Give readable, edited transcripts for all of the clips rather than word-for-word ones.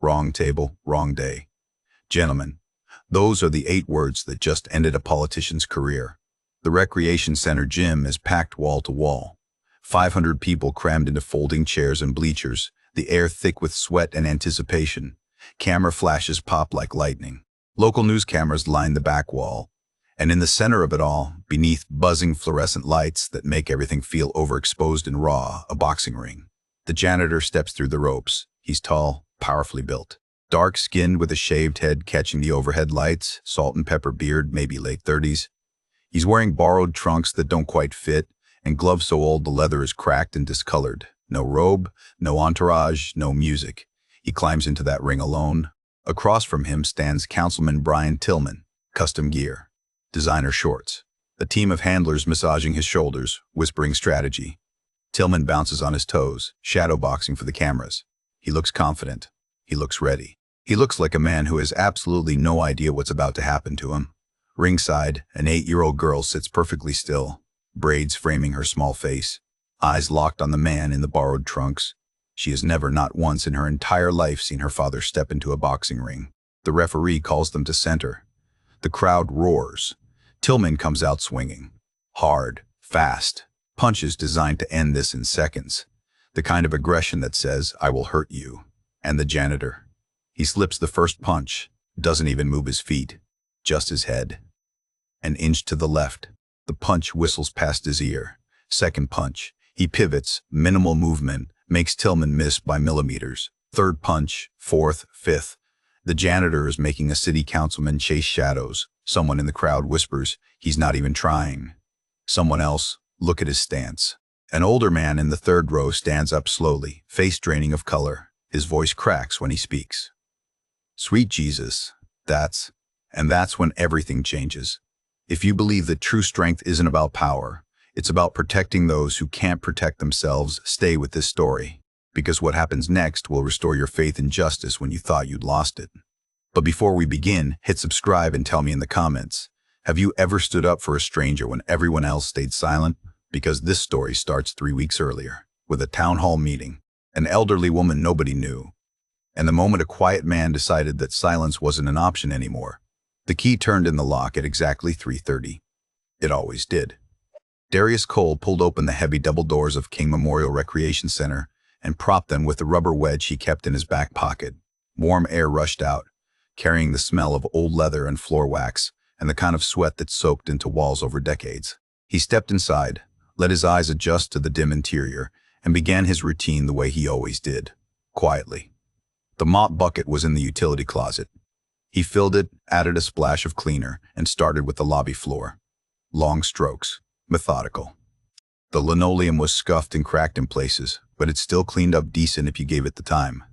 wrong table, wrong day. Gentlemen, those are the 8 words that just ended a politician's career. The recreation center gym is packed wall to wall. 500 people crammed into folding chairs and bleachers, the air thick with sweat and anticipation. Camera flashes pop like lightning. Local news cameras line the back wall. And in the center of it all, beneath buzzing fluorescent lights that make everything feel overexposed and raw, a boxing ring. The janitor steps through the ropes. He's tall, powerfully built. Dark-skinned with a shaved head catching the overhead lights, salt and pepper beard, maybe late 30s. He's wearing borrowed trunks that don't quite fit, and gloves so old the leather is cracked and discolored. No robe, no entourage, no music. He climbs into that ring alone. Across from him stands Councilman Brian Tillman, custom gear, designer shorts. A team of handlers massaging his shoulders, whispering strategy. Tillman bounces on his toes, shadowboxing for the cameras. He looks confident. He looks ready. He looks like a man who has absolutely no idea what's about to happen to him. Ringside, an 8-year-old girl sits perfectly still, braids framing her small face, eyes locked on the man in the borrowed trunks. She has never, not once in her entire life, seen her father step into a boxing ring. The referee calls them to center. The crowd roars. Tillman comes out swinging. Hard, fast, punches designed to end this in seconds. The kind of aggression that says, "I will hurt you." And the janitor. He slips the first punch, doesn't even move his feet, just his head. An inch to the left. The punch whistles past his ear. Second punch. He pivots, minimal movement, makes Tillman miss by millimeters. Third punch, fourth, fifth. The janitor is making a city councilman chase shadows. Someone in the crowd whispers, "He's not even trying." Someone else, "Look at his stance." An older man in the third row stands up slowly, face draining of color. His voice cracks when he speaks. Sweet Jesus, that's when everything changes. If you believe that true strength isn't about power, it's about protecting those who can't protect themselves, stay with this story. Because what happens next will restore your faith in justice when you thought you'd lost it. But before we begin, hit subscribe and tell me in the comments, have you ever stood up for a stranger when everyone else stayed silent? Because this story starts 3 weeks earlier, with a town hall meeting, an elderly woman nobody knew, and the moment a quiet man decided that silence wasn't an option anymore. The key turned in the lock at exactly 3:30. It always did. Darius Cole pulled open the heavy double doors of King Memorial Recreation Center and propped them with the rubber wedge he kept in his back pocket. Warm air rushed out, carrying the smell of old leather and floor wax, and the kind of sweat that soaked into walls over decades. He stepped inside, let his eyes adjust to the dim interior, and began his routine the way he always did, quietly. The mop bucket was in the utility closet. He filled it, added a splash of cleaner, and started with the lobby floor. Long strokes, methodical. The linoleum was scuffed and cracked in places, but it still cleaned up decent if you gave it the time.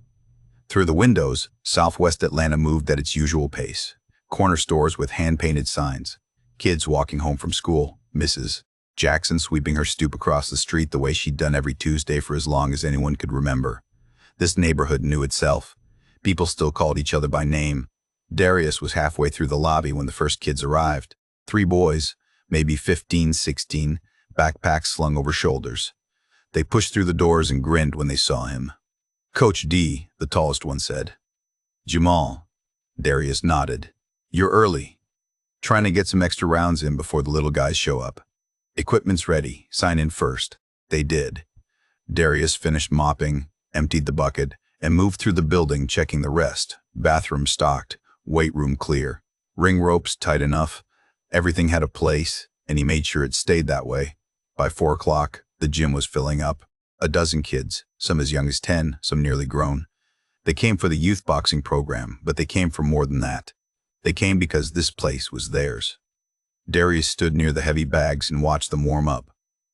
Through the windows, Southwest Atlanta moved at its usual pace. Corner stores with hand-painted signs. Kids walking home from school. Mrs. Jackson sweeping her stoop across the street the way she'd done every Tuesday for as long as anyone could remember. This neighborhood knew itself. People still called each other by name. Darius was halfway through the lobby when the first kids arrived. 3 boys, maybe 15, 16, backpacks slung over shoulders. They pushed through the doors and grinned when they saw him. Coach D, the tallest one, said. Jamal. Darius nodded. You're early. Trying to get some extra rounds in before the little guys show up. Equipment's ready. Sign in first. They did. Darius finished mopping, emptied the bucket, and moved through the building checking the rest. Bathroom stocked, weight room clear, ring ropes tight enough. Everything had a place, and he made sure it stayed that way. By 4 o'clock, the gym was filling up. A dozen kids, some as young as 10, some nearly grown. They came for the youth boxing program, but they came for more than that. They came because this place was theirs. Darius stood near the heavy bags and watched them warm up.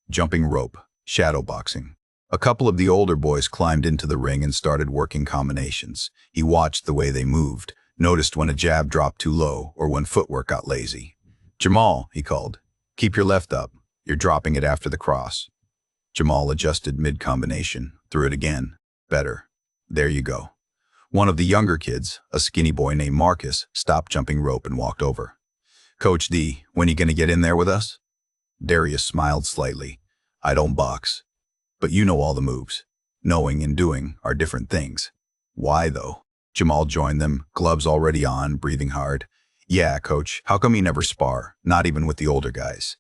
Jumping rope, shadow boxing. A couple of the older boys climbed into the ring and started working combinations. He watched the way they moved, noticed when a jab dropped too low or when footwork got lazy. Jamal, he called, keep your left up. You're dropping it after the cross. Jamal adjusted mid-combination, threw it again. Better. There you go. One of the younger kids, a skinny boy named Marcus, stopped jumping rope and walked over. Coach D, when you gonna get in there with us? Darius smiled slightly. I don't box. But you know all the moves. Knowing and doing are different things. Why, though? Jamal joined them, gloves already on, breathing hard. Yeah, coach, how come you never spar? Not even with the older guys.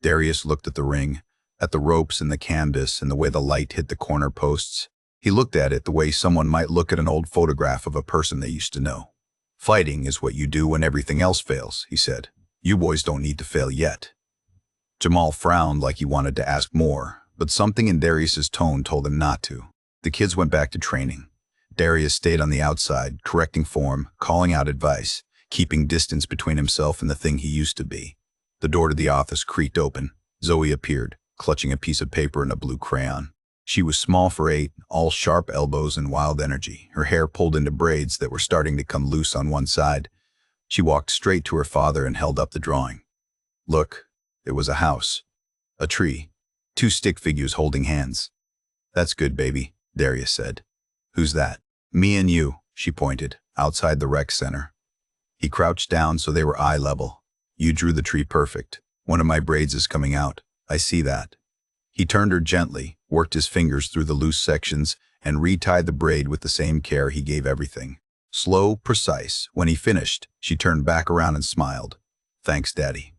Darius looked at the ring, at the ropes and the canvas and the way the light hit the corner posts. He looked at it the way someone might look at an old photograph of a person they used to know. Fighting is what you do when everything else fails, he said. You boys don't need to fail yet. Jamal frowned like he wanted to ask more, but something in Darius's tone told him not to. The kids went back to training. Darius stayed on the outside, correcting form, calling out advice, keeping distance between himself and the thing he used to be. The door to the office creaked open. Zoe appeared, clutching a piece of paper and a blue crayon. She was small for 8, all sharp elbows and wild energy, her hair pulled into braids that were starting to come loose on one side. She walked straight to her father and held up the drawing. Look, it was a house, a tree, 2 stick figures holding hands. That's good, baby, Darius said. Who's that? Me and you, she pointed, outside the rec center. He crouched down so they were eye level. You drew the tree perfect. One of my braids is coming out. I see that. He turned her gently, worked his fingers through the loose sections, and retied the braid with the same care he gave everything. Slow, precise. When he finished, she turned back around and smiled. Thanks, Daddy.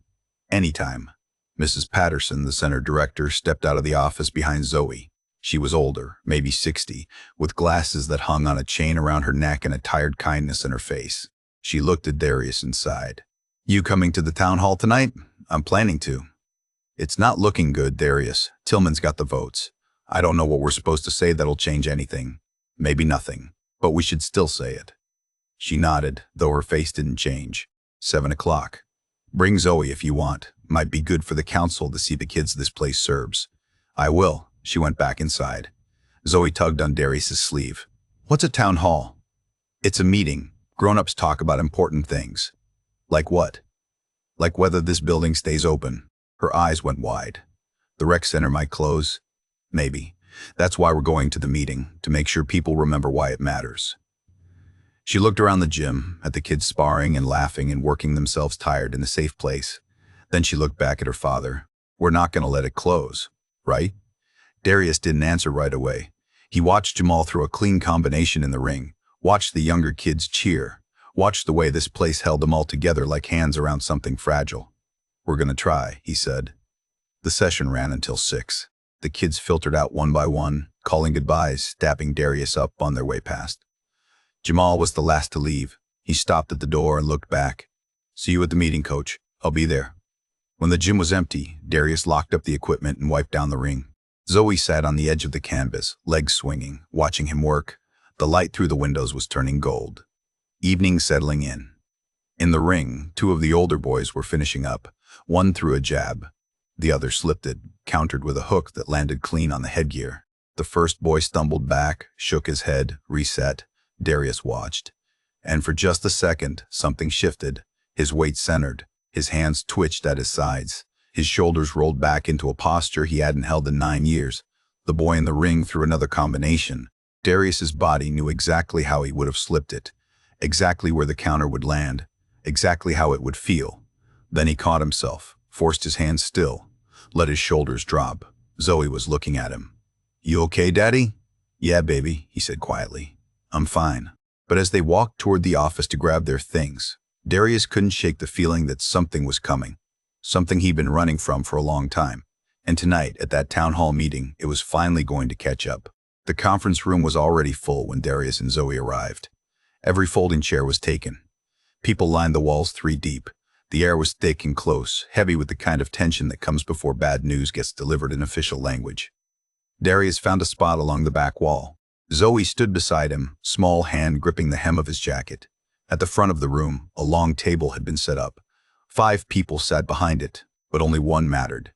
Anytime. Mrs. Patterson, the center director, stepped out of the office behind Zoe. She was older, maybe 60, with glasses that hung on a chain around her neck and a tired kindness in her face. She looked at Darius and sighed. You coming to the town hall tonight? I'm planning to. It's not looking good, Darius. Tillman's got the votes. I don't know what we're supposed to say that'll change anything. Maybe nothing, but we should still say it. She nodded, though her face didn't change. 7 o'clock. Bring Zoe if you want. Might be good for the council to see the kids this place serves. I will. She went back inside. Zoe tugged on Darius's sleeve. What's a town hall? It's a meeting. Grown-ups talk about important things. Like what? Like whether this building stays open. Her eyes went wide. The rec center might close. Maybe. That's why we're going to the meeting, to make sure people remember why it matters. She looked around the gym, at the kids sparring and laughing and working themselves tired in a safe place. Then she looked back at her father. We're not going to let it close, right? Darius didn't answer right away. He watched Jamal throw a clean combination in the ring, watched the younger kids cheer, watched the way this place held them all together like hands around something fragile. We're going to try, he said. The session ran until 6. The kids filtered out one by one, calling goodbyes, dapping Darius up on their way past. Jamal was the last to leave. He stopped at the door and looked back. See you at the meeting, coach. I'll be there. When the gym was empty, Darius locked up the equipment and wiped down the ring. Zoe sat on the edge of the canvas, legs swinging, watching him work. The light through the windows was turning gold. Evening settling in. In the ring, 2 of the older boys were finishing up. One threw a jab. The other slipped it, countered with a hook that landed clean on the headgear. The first boy stumbled back, shook his head, reset. Darius watched. And for just a second, something shifted. His weight centered. His hands twitched at his sides. His shoulders rolled back into a posture he hadn't held in 9 years. The boy in the ring threw another combination. Darius's body knew exactly how he would have slipped it, exactly where the counter would land, exactly how it would feel. Then he caught himself, forced his hands still, let his shoulders drop. Zoe was looking at him. You okay, Daddy? Yeah, baby, he said quietly. I'm fine. But as they walked toward the office to grab their things, Darius couldn't shake the feeling that something was coming, something he'd been running from for a long time. And tonight, at that town hall meeting, it was finally going to catch up. The conference room was already full when Darius and Zoe arrived. Every folding chair was taken. People lined the walls 3 deep. The air was thick and close, heavy with the kind of tension that comes before bad news gets delivered in official language. Darius found a spot along the back wall. Zoe stood beside him, small hand gripping the hem of his jacket. At the front of the room, a long table had been set up. 5 people sat behind it, but only one mattered.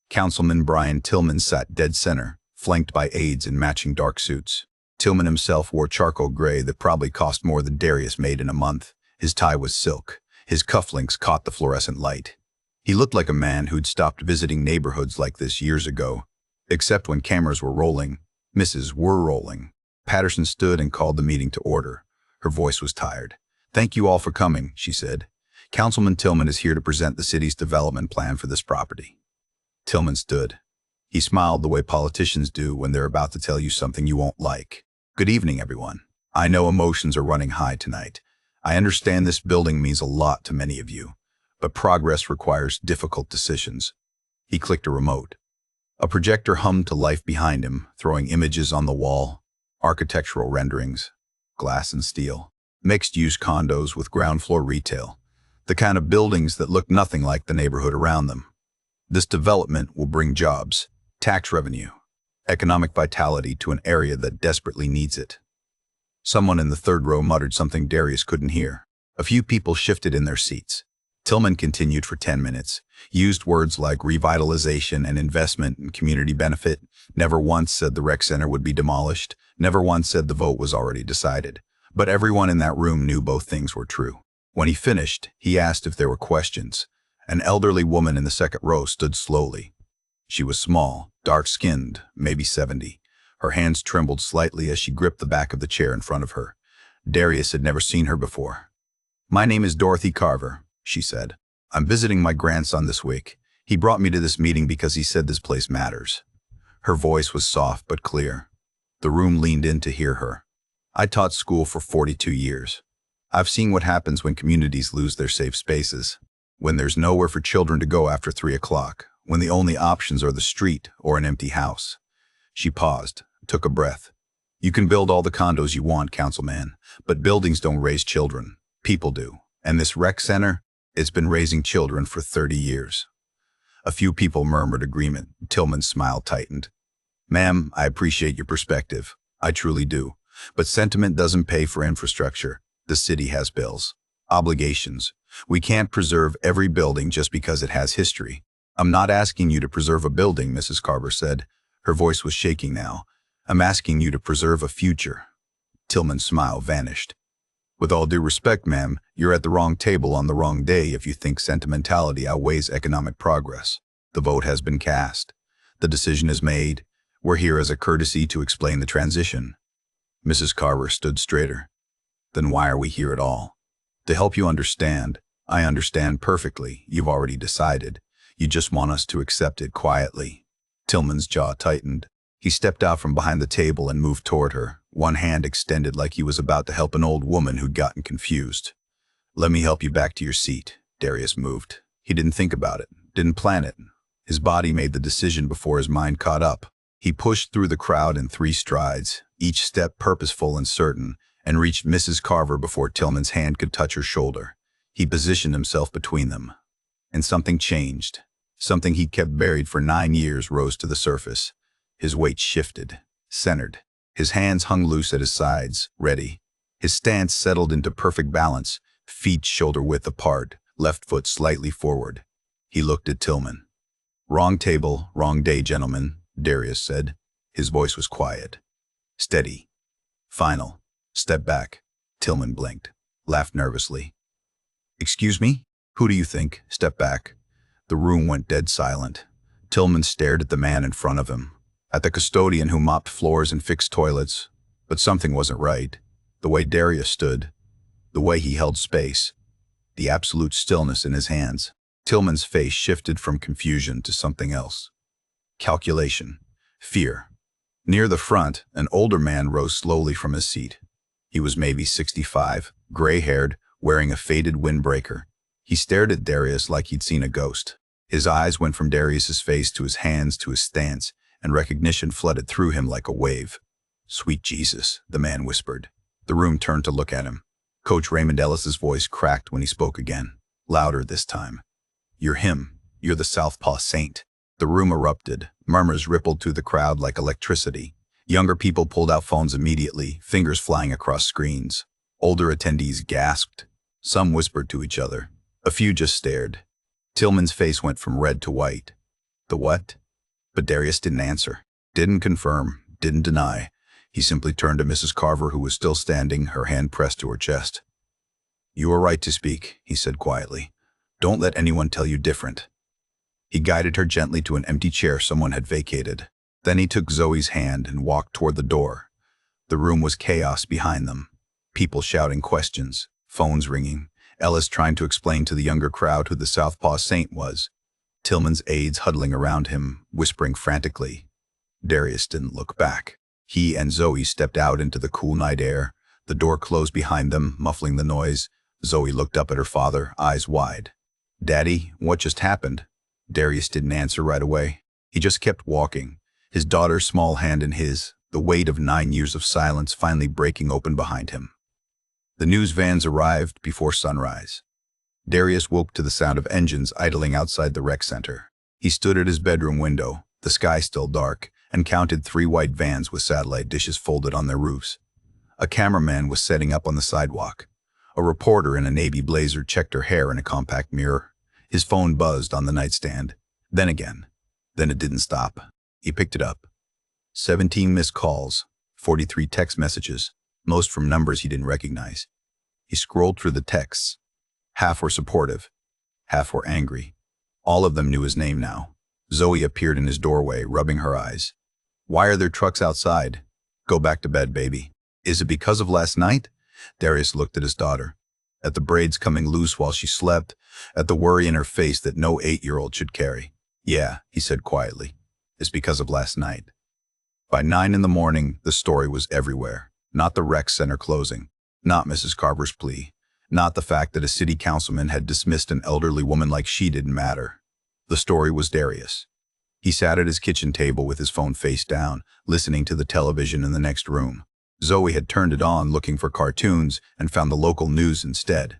Councilman Brian Tillman sat dead center, flanked by aides in matching dark suits. Tillman himself wore charcoal gray that probably cost more than Darius made in a month. His tie was silk. His cufflinks caught the fluorescent light. He looked like a man who'd stopped visiting neighborhoods like this years ago. Except when cameras were rolling, misses were rolling. Patterson stood and called the meeting to order. Her voice was tired. Thank you all for coming, she said. Councilman Tillman is here to present the city's development plan for this property. Tillman stood. He smiled the way politicians do when they're about to tell you something you won't like. Good evening, everyone. I know emotions are running high tonight. I understand this building means a lot to many of you, but progress requires difficult decisions. He clicked a remote. A projector hummed to life behind him, throwing images on the wall, architectural renderings, glass and steel, mixed-use condos with ground-floor retail, the kind of buildings that look nothing like the neighborhood around them. This development will bring jobs, tax revenue, economic vitality to an area that desperately needs it. Someone in the third row muttered something Darius couldn't hear. A few people shifted in their seats. Tillman continued for 10 minutes, used words like revitalization and investment and community benefit, never once said the rec center would be demolished, never once said the vote was already decided. But everyone in that room knew both things were true. When he finished, he asked if there were questions. An elderly woman in the second row stood slowly. She was small, dark-skinned, maybe 70. Her hands trembled slightly as she gripped the back of the chair in front of her. Darius had never seen her before. "My name is Dorothy Carver," she said. "I'm visiting my grandson this week. He brought me to this meeting because he said this place matters." Her voice was soft but clear. The room leaned in to hear her. "I taught school for 42 years. I've seen what happens when communities lose their safe spaces, when there's nowhere for children to go after 3 o'clock, when the only options are the street or an empty house." She paused, took a breath. "You can build all the condos you want, councilman, but buildings don't raise children. People do. And this rec center, it's been raising children for 30 years. A few people murmured agreement. Tillman's smile tightened. "Ma'am, I appreciate your perspective. I truly do. But sentiment doesn't pay for infrastructure. The city has bills, obligations. We can't preserve every building just because it has history." "I'm not asking you to preserve a building," Mrs. Carver said. Her voice was shaking now. "I'm asking you to preserve a future." Tillman's smile vanished. "With all due respect, ma'am, you're at the wrong table on the wrong day if you think sentimentality outweighs economic progress. The vote has been cast. The decision is made. We're here as a courtesy to explain the transition." Mrs. Carver stood straighter. "Then why are we here at all?" "To help you understand. I understand perfectly. You've already decided. You just want us to accept it quietly." Tillman's jaw tightened. He stepped out from behind the table and moved toward her, one hand extended like he was about to help an old woman who'd gotten confused. "Let me help you back to your seat." Darius moved. He didn't think about it, didn't plan it. His body made the decision before his mind caught up. He pushed through the crowd in 3 strides, each step purposeful and certain, and reached Mrs. Carver before Tillman's hand could touch her shoulder. He positioned himself between them. And something changed. Something he'd kept buried for 9 years rose to the surface. His weight shifted, centered. His hands hung loose at his sides, ready. His stance settled into perfect balance, feet shoulder-width apart, left foot slightly forward. He looked at Tillman. "Wrong table, wrong day, gentlemen," Darius said. His voice was quiet. Steady. Final. Step back. Tillman blinked, laughed nervously. "Excuse me? Who do you think? Step back." The room went dead silent. Tillman stared at the man in front of him, at the custodian who mopped floors and fixed toilets. But something wasn't right. The way Darius stood, the way he held space, the absolute stillness in his hands. Tillman's face shifted from confusion to something else. Calculation. Fear. Near the front, an older man rose slowly from his seat. He was maybe 65, gray-haired, wearing a faded windbreaker. He stared at Darius like he'd seen a ghost. His eyes went from Darius's face to his hands to his stance, and recognition flooded through him like a wave. "Sweet Jesus," the man whispered. The room turned to look at him. Coach Raymond Ellis's voice cracked when he spoke again, louder this time. "You're him. You're the Southpaw Saint." The room erupted. Murmurs rippled through the crowd like electricity. Younger people pulled out phones immediately, fingers flying across screens. Older attendees gasped. Some whispered to each other. A few just stared. Tillman's face went from red to white. "The what?" But Darius didn't answer, didn't confirm, didn't deny. He simply turned to Mrs. Carver, who was still standing, her hand pressed to her chest. "You are right to speak," he said quietly. "Don't let anyone tell you different." He guided her gently to an empty chair someone had vacated. Then he took Zoe's hand and walked toward the door. The room was chaos behind them. People shouting questions, phones ringing, Ellis trying to explain to the younger crowd who the Southpaw Saint was. Tillman's aides huddling around him, whispering frantically. Darius didn't look back. He and Zoe stepped out into the cool night air. The door closed behind them, muffling the noise. Zoe looked up at her father, eyes wide. "Daddy, what just happened?" Darius didn't answer right away. He just kept walking, his daughter's small hand in his, the weight of 9 years of silence finally breaking open behind him. The news vans arrived before sunrise. Darius woke to the sound of engines idling outside the rec center. He stood at his bedroom window, the sky still dark, and counted 3 white vans with satellite dishes folded on their roofs. A cameraman was setting up on the sidewalk. A reporter in a navy blazer checked her hair in a compact mirror. His phone buzzed on the nightstand. Then again. Then it didn't stop. He picked it up. 17 missed calls, 43 text messages, most from numbers he didn't recognize. He scrolled through the texts. Half were supportive, half were angry. All of them knew his name now. Zoe appeared in his doorway, rubbing her eyes. "Why are there trucks outside? Go back to bed, baby." "Is it because of last night?" Darius looked at his daughter, at the braids coming loose while she slept, at the worry in her face that no 8-year-old should carry. "Yeah," he said quietly. "It's because of last night." By 9 in the morning, the story was everywhere. Not the rec center closing, not Mrs. Carver's plea, not the fact that a city councilman had dismissed an elderly woman like she didn't matter. The story was Darius. He sat at his kitchen table with his phone face down, listening to the television in the next room. Zoe had turned it on looking for cartoons and found the local news instead.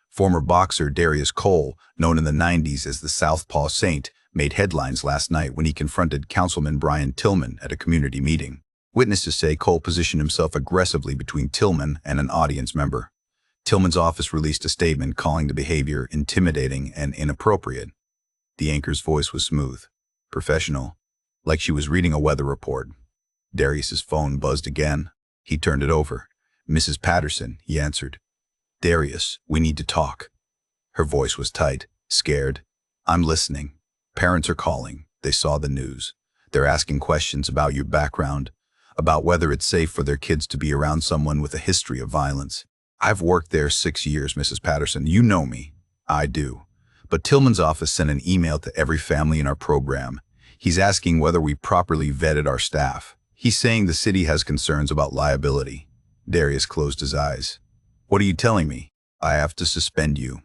Former boxer Darius Cole, known in the 90s as the Southpaw Saint, made headlines last night when he confronted Councilman Brian Tillman at a community meeting. Witnesses say Cole positioned himself aggressively between Tillman and an audience member. Tillman's office released a statement calling the behavior intimidating and inappropriate. The anchor's voice was smooth, professional, like she was reading a weather report. Darius's phone buzzed again. He turned it over. "Mrs. Patterson," he answered. "Darius, we need to talk." Her voice was tight, scared. "I'm listening. Parents are calling. They saw the news. They're asking questions about your background, about whether it's safe for their kids to be around someone with a history of violence. I've worked there 6 years, Mrs. Patterson. You know me." "I do. But Tillman's office sent an email to every family in our program. He's asking whether we properly vetted our staff. He's saying the city has concerns about liability." Darius closed his eyes. "What are you telling me?" "I have to suspend you,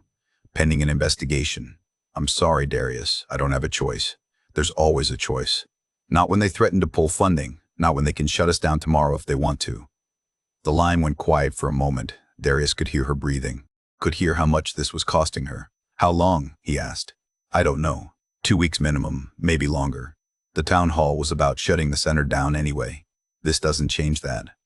pending an investigation." "I'm sorry, Darius. I don't have a choice." "There's always a choice. Not when they threaten to pull funding, not when they can shut us down tomorrow if they want to." The line went quiet for a moment. Darius could hear her breathing, could hear how much this was costing her. "How long?" he asked. "I don't know. 2 weeks minimum, maybe longer." The town hall was about shutting the center down anyway. "This doesn't change that.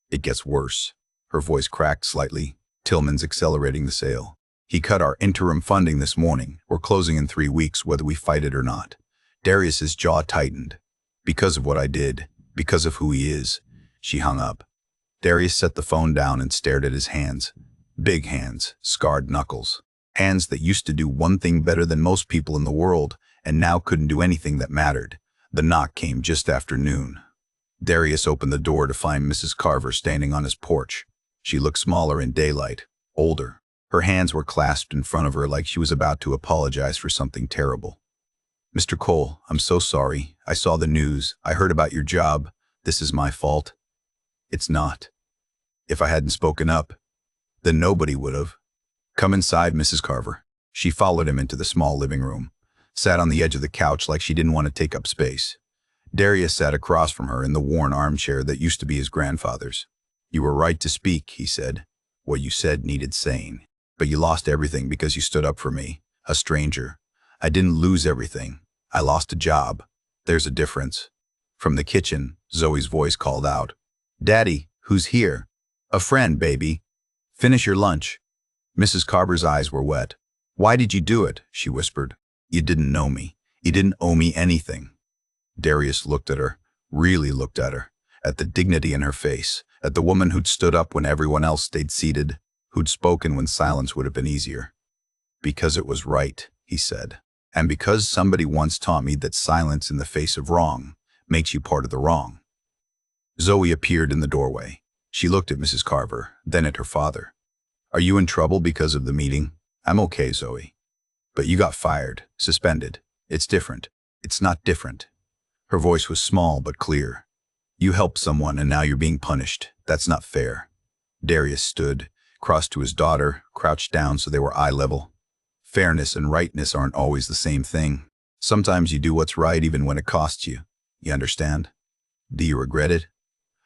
It gets worse." Her voice cracked slightly. "Tillman's accelerating the sale. He cut our interim funding this morning. We're closing in 3 weeks whether we fight it or not." Darius's jaw tightened. "Because of what I did, because of who he is." She hung up. Darius set the phone down and stared at his hands. Big hands, scarred knuckles. Hands that used to do one thing better than most people in the world and now couldn't do anything that mattered. The knock came just after noon. Darius opened the door to find Mrs. Carver standing on his porch. She looked smaller in daylight, older. Her hands were clasped in front of her like she was about to apologize for something terrible. "Mr. Cole, I'm so sorry. I saw the news. I heard about your job. This is my fault." "It's not. If I hadn't spoken up, then nobody would have." "Come inside, Mrs. Carver." She followed him into the small living room, sat on the edge of the couch like she didn't want to take up space. Darius sat across from her in the worn armchair that used to be his grandfather's. "You were right to speak," he said. "What you said needed saying. But you lost everything because you stood up for me, a stranger. I didn't lose everything. I lost a job. There's a difference." From the kitchen, Zoe's voice called out, "Daddy, who's here?" "A friend, baby. Finish your lunch." Mrs. Carver's eyes were wet. "Why did you do it?" she whispered. "You didn't know me. You didn't owe me anything." Darius looked at her, really looked at her, at the dignity in her face, at the woman who'd stood up when everyone else stayed seated, who'd spoken when silence would have been easier. "Because it was right," he said. "And because somebody once taught me that silence in the face of wrong makes you part of the wrong." Zoe appeared in the doorway. She looked at Mrs. Carver, then at her father. "Are you in trouble because of the meeting?" "I'm okay, Zoe." "But you got fired, suspended. It's different." "It's not different." Her voice was small but clear. "You helped someone and now you're being punished. That's not fair." Darius stood, crossed to his daughter, crouched down so they were eye level. Fairness and rightness aren't always the same thing. Sometimes you do what's right even when it costs you. You understand? Do you regret it?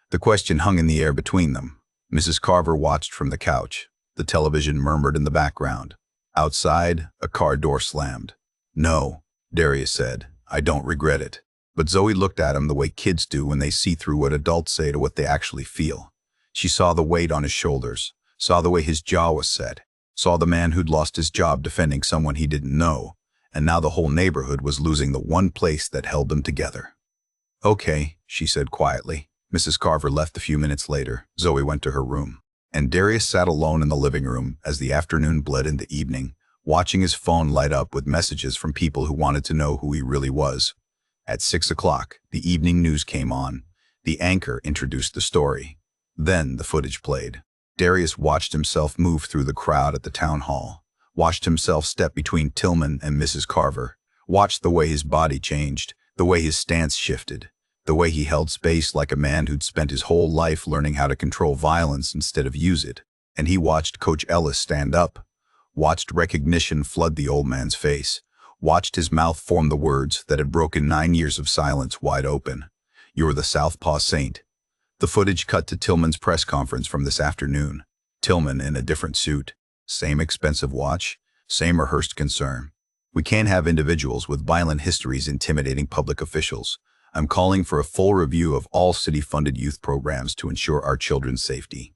The question hung in the air between them. Mrs. Carver watched from the couch. The television murmured in the background. Outside, a car door slammed. "No," Darius said, "I don't regret it." But Zoe looked at him the way kids do when they see through what adults say to what they actually feel. She saw the weight on his shoulders, saw the way his jaw was set, saw the man who'd lost his job defending someone he didn't know, and now the whole neighborhood was losing the one place that held them together. "Okay," she said quietly. Mrs. Carver left a few minutes later. Zoe went to her room, and Darius sat alone in the living room as the afternoon bled into evening, watching his phone light up with messages from people who wanted to know who he really was. At 6 o'clock, the evening news came on. The anchor introduced the story. Then the footage played. Darius watched himself move through the crowd at the town hall, watched himself step between Tillman and Mrs. Carver, watched the way his body changed, the way his stance shifted, the way he held space like a man who'd spent his whole life learning how to control violence instead of use it. And he watched Coach Ellis stand up, watched recognition flood the old man's face, watched his mouth form the words that had broken 9 years of silence wide open. "You're the Southpaw Saint." The footage cut to Tillman's press conference from this afternoon. Tillman in a different suit. Same expensive watch, same rehearsed concern. "We can't have individuals with violent histories intimidating public officials. I'm calling for a full review of all city-funded youth programs to ensure our children's safety."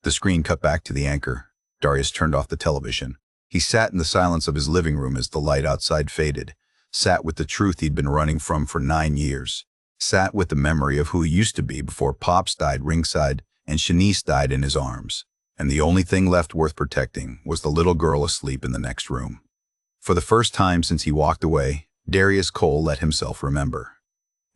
The screen cut back to the anchor. Darius turned off the television. He sat in the silence of his living room as the light outside faded, sat with the truth he'd been running from for 9 years. Sat with the memory of who he used to be before Pops died ringside and Shanice died in his arms. And the only thing left worth protecting was the little girl asleep in the next room. For the first time since he walked away, Darius Cole let himself remember.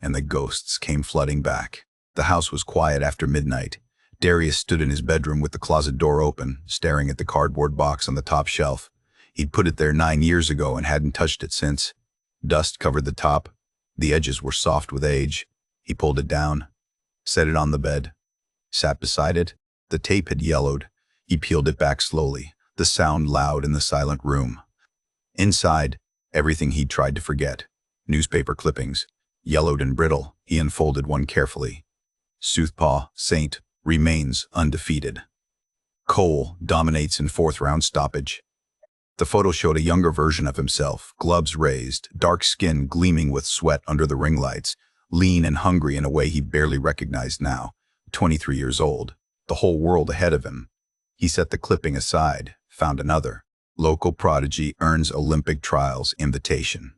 And the ghosts came flooding back. The house was quiet after midnight. Darius stood in his bedroom with the closet door open, staring at the cardboard box on the top shelf. He'd put it there 9 years ago and hadn't touched it since. Dust covered the top. The edges were soft with age. He pulled it down, set it on the bed, sat beside it. The tape had yellowed. He peeled it back slowly, the sound loud in the silent room. Inside, everything he'd tried to forget. Newspaper clippings, yellowed and brittle. He unfolded one carefully. "Southpaw Saint remains undefeated. Cole dominates in 4th-round stoppage." The photo showed a younger version of himself, gloves raised, dark skin gleaming with sweat under the ring lights, lean and hungry in a way he barely recognized now, 23 years old, the whole world ahead of him. He set the clipping aside, found another. "Local prodigy earns Olympic trials invitation."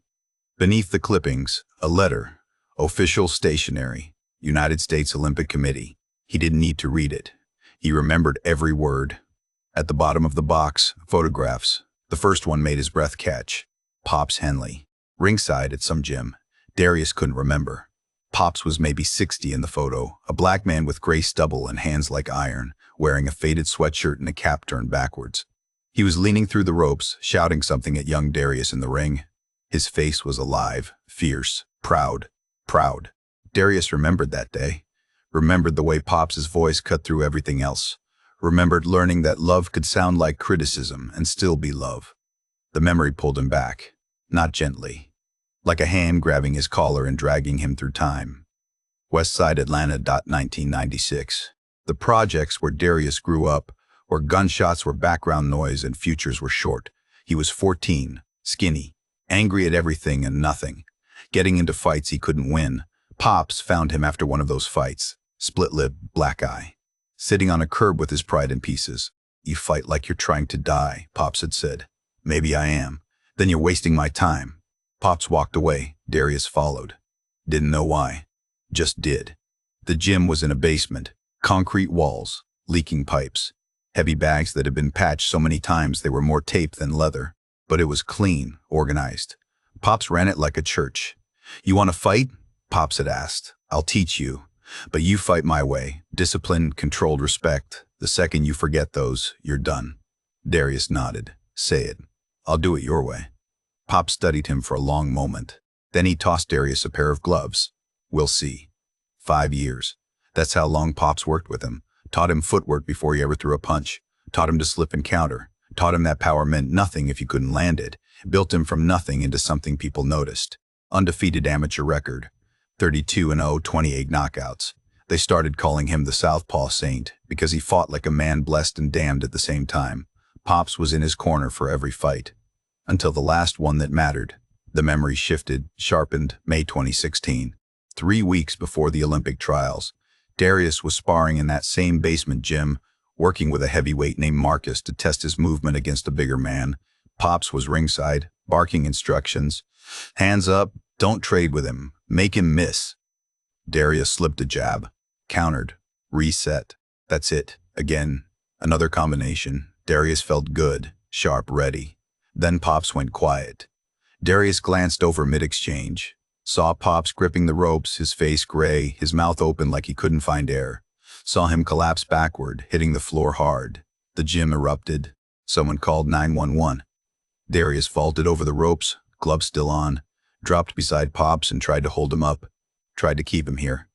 Beneath the clippings, a letter. "Official stationery, United States Olympic Committee." He didn't need to read it. He remembered every word. At the bottom of the box, photographs. The first one made his breath catch. Pops Henley. Ringside at some gym. Darius couldn't remember. Pops was maybe 60 in the photo, a black man with gray stubble and hands like iron, wearing a faded sweatshirt and a cap turned backwards. He was leaning through the ropes, shouting something at young Darius in the ring. His face was alive, fierce, proud. Darius remembered that day. Remembered the way Pops' voice cut through everything else. Remembered learning that love could sound like criticism and still be love. The memory pulled him back, not gently, like a hand grabbing his collar and dragging him through time. Westside Atlanta. 1996. The projects where Darius grew up, where gunshots were background noise and futures were short. He was 14, skinny, angry at everything and nothing, getting into fights he couldn't win. Pops found him after one of those fights, split-lipped, black eye, sitting on a curb with his pride in pieces. "You fight like you're trying to die," Pops had said. "Maybe I am. Then you're wasting my time." Pops walked away. Darius followed. Didn't know why. Just did. The gym was in a basement. Concrete walls, leaking pipes, heavy bags that had been patched so many times they were more tape than leather. But it was clean, organized. Pops ran it like a church. "You want to fight?" Pops had asked. "I'll teach you. But you fight my way. Discipline, controlled respect. The second you forget those, you're done." Darius nodded. "Say it. I'll do it your way." Pop studied him for a long moment. Then he tossed Darius a pair of gloves. "We'll see." 5 years. That's how long Pops worked with him. Taught him footwork before he ever threw a punch. Taught him to slip and counter. Taught him that power meant nothing if you couldn't land it. Built him from nothing into something people noticed. Undefeated amateur record. 32-0, 28 knockouts. They started calling him the Southpaw Saint because he fought like a man blessed and damned at the same time. Pops was in his corner for every fight. Until the last one that mattered. The memory shifted, sharpened, May 2016. 3 weeks before the Olympic trials. Darius was sparring in that same basement gym, working with a heavyweight named Marcus to test his movement against a bigger man. Pops was ringside, barking instructions. Hands up, don't trade with him, make him miss. Darius slipped a jab, countered, reset. That's it, again. Another combination. Darius felt good, sharp, ready. Then Pops went quiet. Darius glanced over mid-exchange. Saw Pops gripping the ropes, his face gray, his mouth open like he couldn't find air. Saw him collapse backward, hitting the floor hard. The gym erupted. Someone called 911. Darius vaulted over the ropes, gloves still on, dropped beside Pops and tried to hold him up. Tried to keep him here.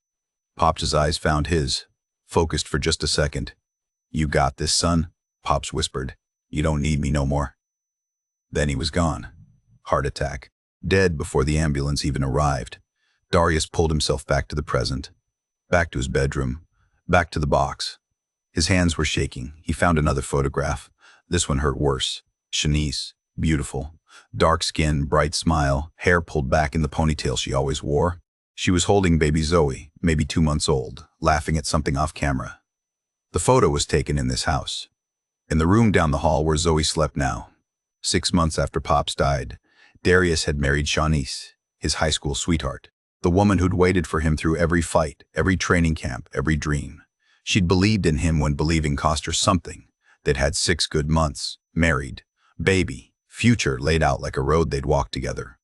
Pops' eyes found his, focused for just a second. You got this, son, Pops whispered. You don't need me no more. Then he was gone. Heart attack. Dead before the ambulance even arrived. Darius pulled himself back to the present. Back to his bedroom. Back to the box. His hands were shaking. He found another photograph. This one hurt worse. Shanice. Beautiful. Dark skin, bright smile, hair pulled back in the ponytail she always wore. She was holding baby Zoe, maybe 2 months old, laughing at something off camera. The photo was taken in this house. In the room down the hall where Zoe slept now. 6 months after Pops died, Darius had married Shanice, his high school sweetheart, the woman who'd waited for him through every fight, every training camp, every dream. She'd believed in him when believing cost her something. They'd had 6 good months, married, baby, future laid out like a road they'd walked together.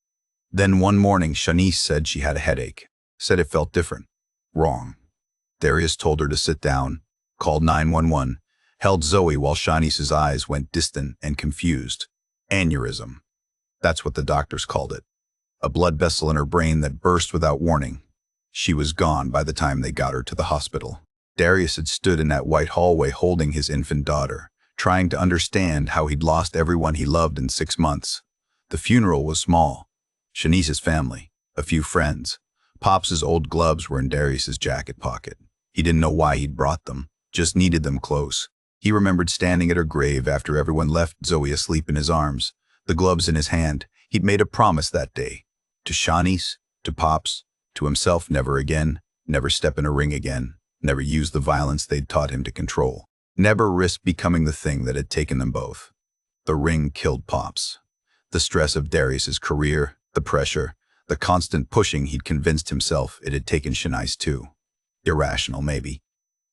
Then one morning, Shanice said she had a headache, said it felt different, wrong. Darius told her to sit down, called 911, held Zoe while Shanice's eyes went distant and confused. Aneurysm. That's what the doctors called it. A blood vessel in her brain that burst without warning. She was gone by the time they got her to the hospital. Darius had stood in that white hallway holding his infant daughter, trying to understand how he'd lost everyone he loved in 6 months. The funeral was small. Shanice's family, a few friends. Pops' old gloves were in Darius's jacket pocket. He didn't know why he'd brought them, just needed them close. He remembered standing at her grave after everyone left Zoe asleep in his arms, the gloves in his hand. He'd made a promise that day. To Shanice, to Pops, to himself, never again, never step in a ring again, never use the violence they'd taught him to control, never risk becoming the thing that had taken them both. The ring killed Pops. The stress of Darius's career, the pressure, the constant pushing he'd convinced himself it had taken Shanice too. Irrational, maybe.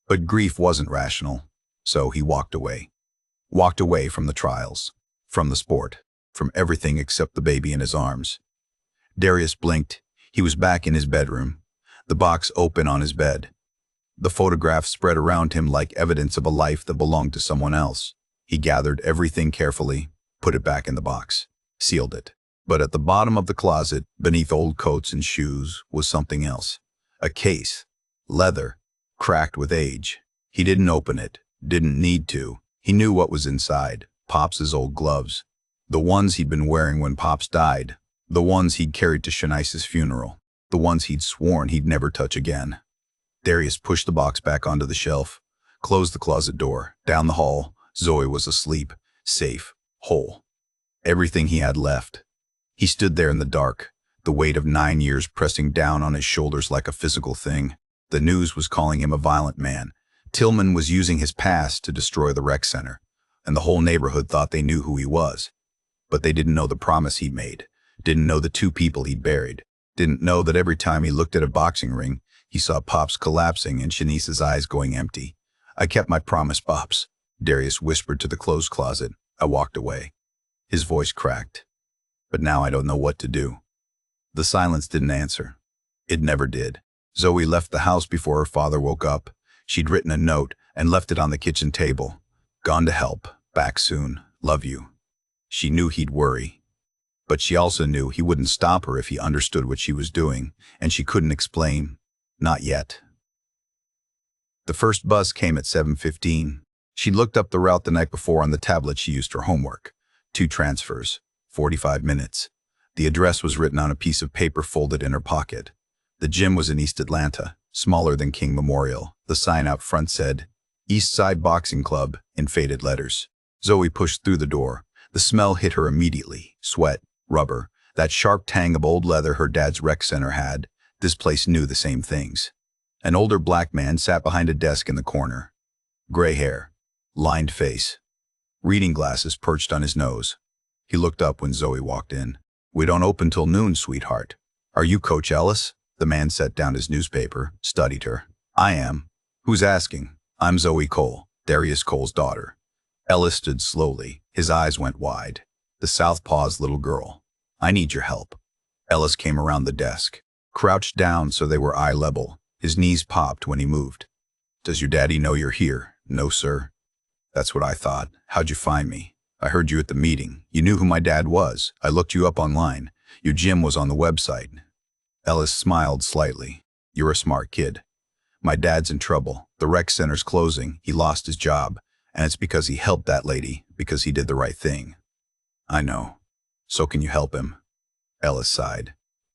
But grief wasn't rational, so he walked away. Walked away from the trials, from the sport, from everything except the baby in his arms. Darius blinked. He was back in his bedroom, the box open on his bed. The photographs spread around him like evidence of a life that belonged to someone else. He gathered everything carefully, put it back in the box, sealed it. But at the bottom of the closet, beneath old coats and shoes, was something else. A case, leather, cracked with age. He didn't open it, didn't need to. He knew what was inside. Pops' old gloves. The ones he'd been wearing when Pops died. The ones he'd carried to Shanice's funeral. The ones he'd sworn he'd never touch again. Darius pushed the box back onto the shelf, closed the closet door. Down the hall, Zoe was asleep, safe, whole. Everything he had left. He stood there in the dark, the weight of 9 years pressing down on his shoulders like a physical thing. The news was calling him a violent man. Tillman was using his past to destroy the rec center, and the whole neighborhood thought they knew who he was. But they didn't know the promise he'd made, didn't know the 2 people he'd buried, didn't know that every time he looked at a boxing ring, he saw Pops collapsing and Shanice's eyes going empty. I kept my promise, Pops, Darius whispered to the closed closet. I walked away. His voice cracked. But now I don't know what to do. The silence didn't answer. It never did. Zoe left the house before her father woke up. She'd written a note and left it on the kitchen table. Gone to help. Back soon. Love you. She knew he'd worry. But she also knew he wouldn't stop her if he understood what she was doing, and she couldn't explain. Not yet. The first bus came at 7:15. She looked up the route the night before on the tablet she used for homework. 2 transfers, 45 minutes. The address was written on a piece of paper folded in her pocket. The gym was in East Atlanta, smaller than King Memorial. The sign out front said, East Side Boxing Club, in faded letters. Zoe pushed through the door. The smell hit her immediately. Sweat, rubber, that sharp tang of old leather her dad's rec center had. This place knew the same things. An older black man sat behind a desk in the corner. Gray hair, lined face, reading glasses perched on his nose. He looked up when Zoe walked in. "We don't open till noon, sweetheart." "Are you Coach Ellis?" The man set down his newspaper, studied her. "I am." "Who's asking?" "I'm Zoe Cole, Darius Cole's daughter." Ellis stood slowly. His eyes went wide. "The Southpaw's little girl. I need your help." Ellis came around the desk, crouched down so they were eye level. His knees popped when he moved. "Does your daddy know you're here?" "No, sir." "That's what I thought. How'd you find me?" "I heard you at the meeting. You knew who my dad was. I looked you up online. Your gym was on the website." Ellis smiled slightly. "You're a smart kid. My dad's in trouble. The rec center's closing. He lost his job. And it's because he helped that lady, because he did the right thing." "I know. So can you help him?" Ellis sighed,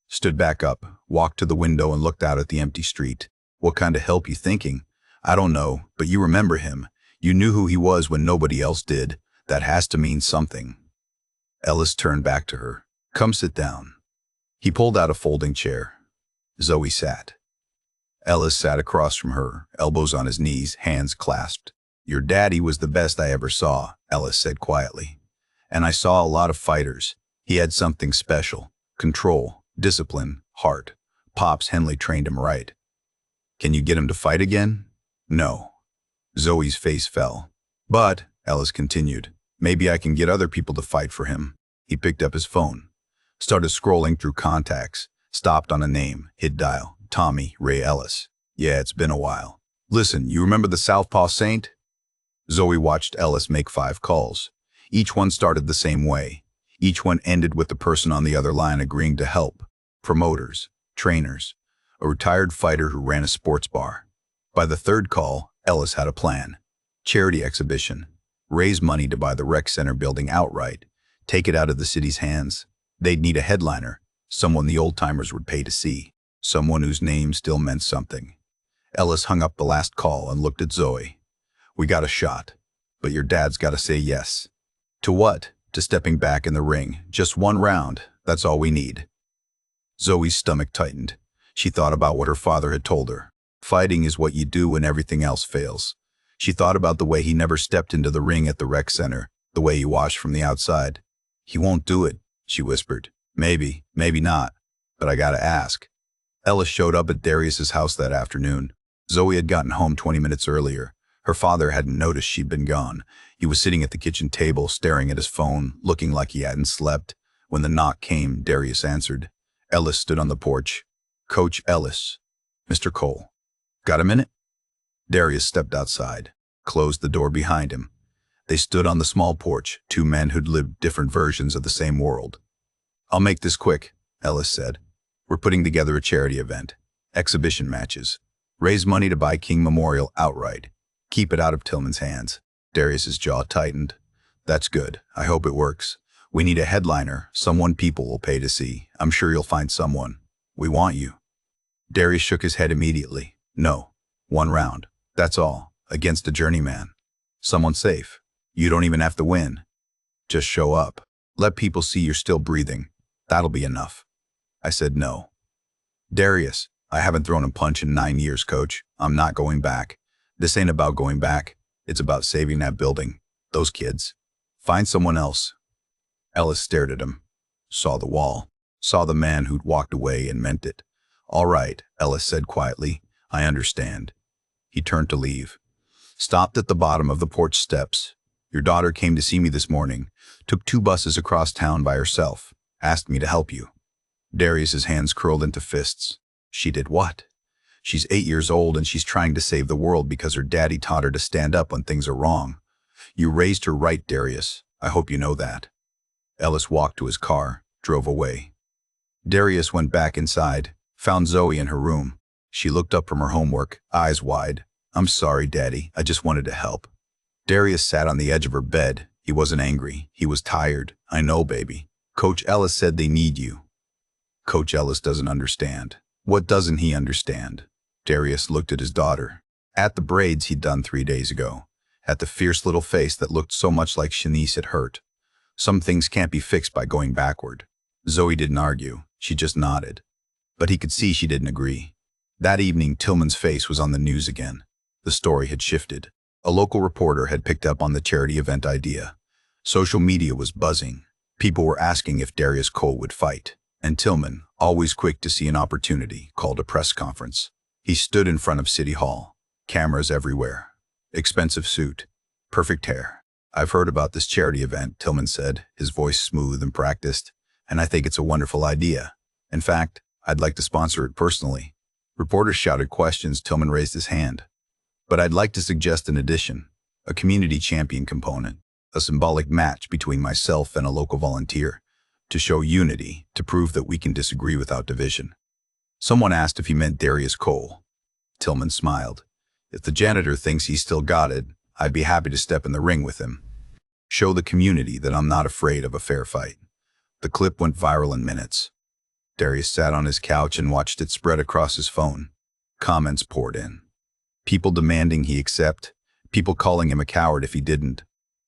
stood back up, walked to the window and looked out at the empty street. "What kind of help you thinking?" "I don't know, but you remember him. You knew who he was when nobody else did. That has to mean something." Ellis turned back to her. "Come sit down." He pulled out a folding chair. Zoe sat. Ellis sat across from her, elbows on his knees, hands clasped. "Your daddy was the best I ever saw," Ellis said quietly. "And I saw a lot of fighters. He had something special. Control, discipline, heart. Pops Henley trained him right." "Can you get him to fight again?" "No." Zoe's face fell. "But," Ellis continued, "maybe I can get other people to fight for him." He picked up his phone, started scrolling through contacts, stopped on a name, hit dial. "Tommy Ray Ellis." "Yeah, it's been a while." "Listen, you remember the Southpaw Saint?" Zoe watched Ellis make 5 calls. Each one started the same way. Each one ended with the person on the other line agreeing to help. Promoters, trainers, a retired fighter who ran a sports bar. By the 3rd call, Ellis had a plan. Charity exhibition. Raise money to buy the rec center building outright. Take it out of the city's hands. They'd need a headliner, someone the old-timers would pay to see, someone whose name still meant something. Ellis hung up the last call and looked at Zoe. "We got a shot, but your dad's got to say yes." "To what?" "To stepping back in the ring. Just 1 round. That's all we need." Zoe's stomach tightened. She thought about what her father had told her. Fighting is what you do when everything else fails. She thought about the way he never stepped into the ring at the rec center, the way he watched from the outside. "He won't do it," she whispered. "Maybe, maybe not, but I gotta ask." Ellis showed up at Darius's house that afternoon. Zoe had gotten home 20 minutes earlier. Her father hadn't noticed she'd been gone. He was sitting at the kitchen table, staring at his phone, looking like he hadn't slept. When the knock came, Darius answered. Ellis stood on the porch. "Coach Ellis." "Mr. Cole." "Got a minute?" Darius stepped outside, closed the door behind him. They stood on the small porch, 2 men who'd lived different versions of the same world. "I'll make this quick," Ellis said. "We're putting together a charity event. Exhibition matches. Raise money to buy King Memorial outright. Keep it out of Tillman's hands." Darius's jaw tightened. "That's good. I hope it works. We need a headliner, someone people will pay to see. I'm sure you'll find someone. We want you." Darius shook his head immediately. "No. 1 round. That's all. Against a journeyman. Someone safe. You don't even have to win. Just show up. Let people see you're still breathing. That'll be enough." I said no. "Darius, I haven't thrown a punch in 9 years, coach. I'm not going back. This ain't about going back. It's about saving that building. Those kids. Find someone else." Ellis stared at him. Saw the wall. Saw the man who'd walked away and meant it. "All right," Ellis said quietly. "I understand." He turned to leave. Stopped at the bottom of the porch steps. "Your daughter came to see me this morning. Took 2 buses across town by herself. Asked me to help you." Darius's hands curled into fists. "She did what?" "She's 8 years old and she's trying to save the world because her daddy taught her to stand up when things are wrong. You raised her right, Darius. I hope you know that." Ellis walked to his car, drove away. Darius went back inside, found Zoe in her room. She looked up from her homework, eyes wide. I'm sorry, Daddy. I just wanted to help. Darius sat on the edge of her bed. He wasn't angry. He was tired. I know, baby. Coach Ellis said they need you. Coach Ellis doesn't understand. What doesn't he understand? Darius looked at his daughter. At the braids he'd done 3 days ago. At the fierce little face that looked so much like Shanice it hurt. Some things can't be fixed by going backward. Zoe didn't argue. She just nodded. But he could see she didn't agree. That evening, Tillman's face was on the news again. The story had shifted. A local reporter had picked up on the charity event idea. Social media was buzzing. People were asking if Darius Cole would fight. And Tillman, always quick to see an opportunity, called a press conference. He stood in front of City Hall. Cameras everywhere. Expensive suit. Perfect hair. I've heard about this charity event, Tillman said, his voice smooth and practiced, and I think it's a wonderful idea. In fact, I'd like to sponsor it personally. Reporters shouted questions. Tillman raised his hand. But I'd like to suggest an addition, a community champion component, a symbolic match between myself and a local volunteer, to show unity, to prove that we can disagree without division. Someone asked if he meant Darius Cole. Tillman smiled. If the janitor thinks he's still got it, I'd be happy to step in the ring with him. Show the community that I'm not afraid of a fair fight. The clip went viral in minutes. Darius sat on his couch and watched it spread across his phone. Comments poured in. People demanding he accept. People calling him a coward if he didn't.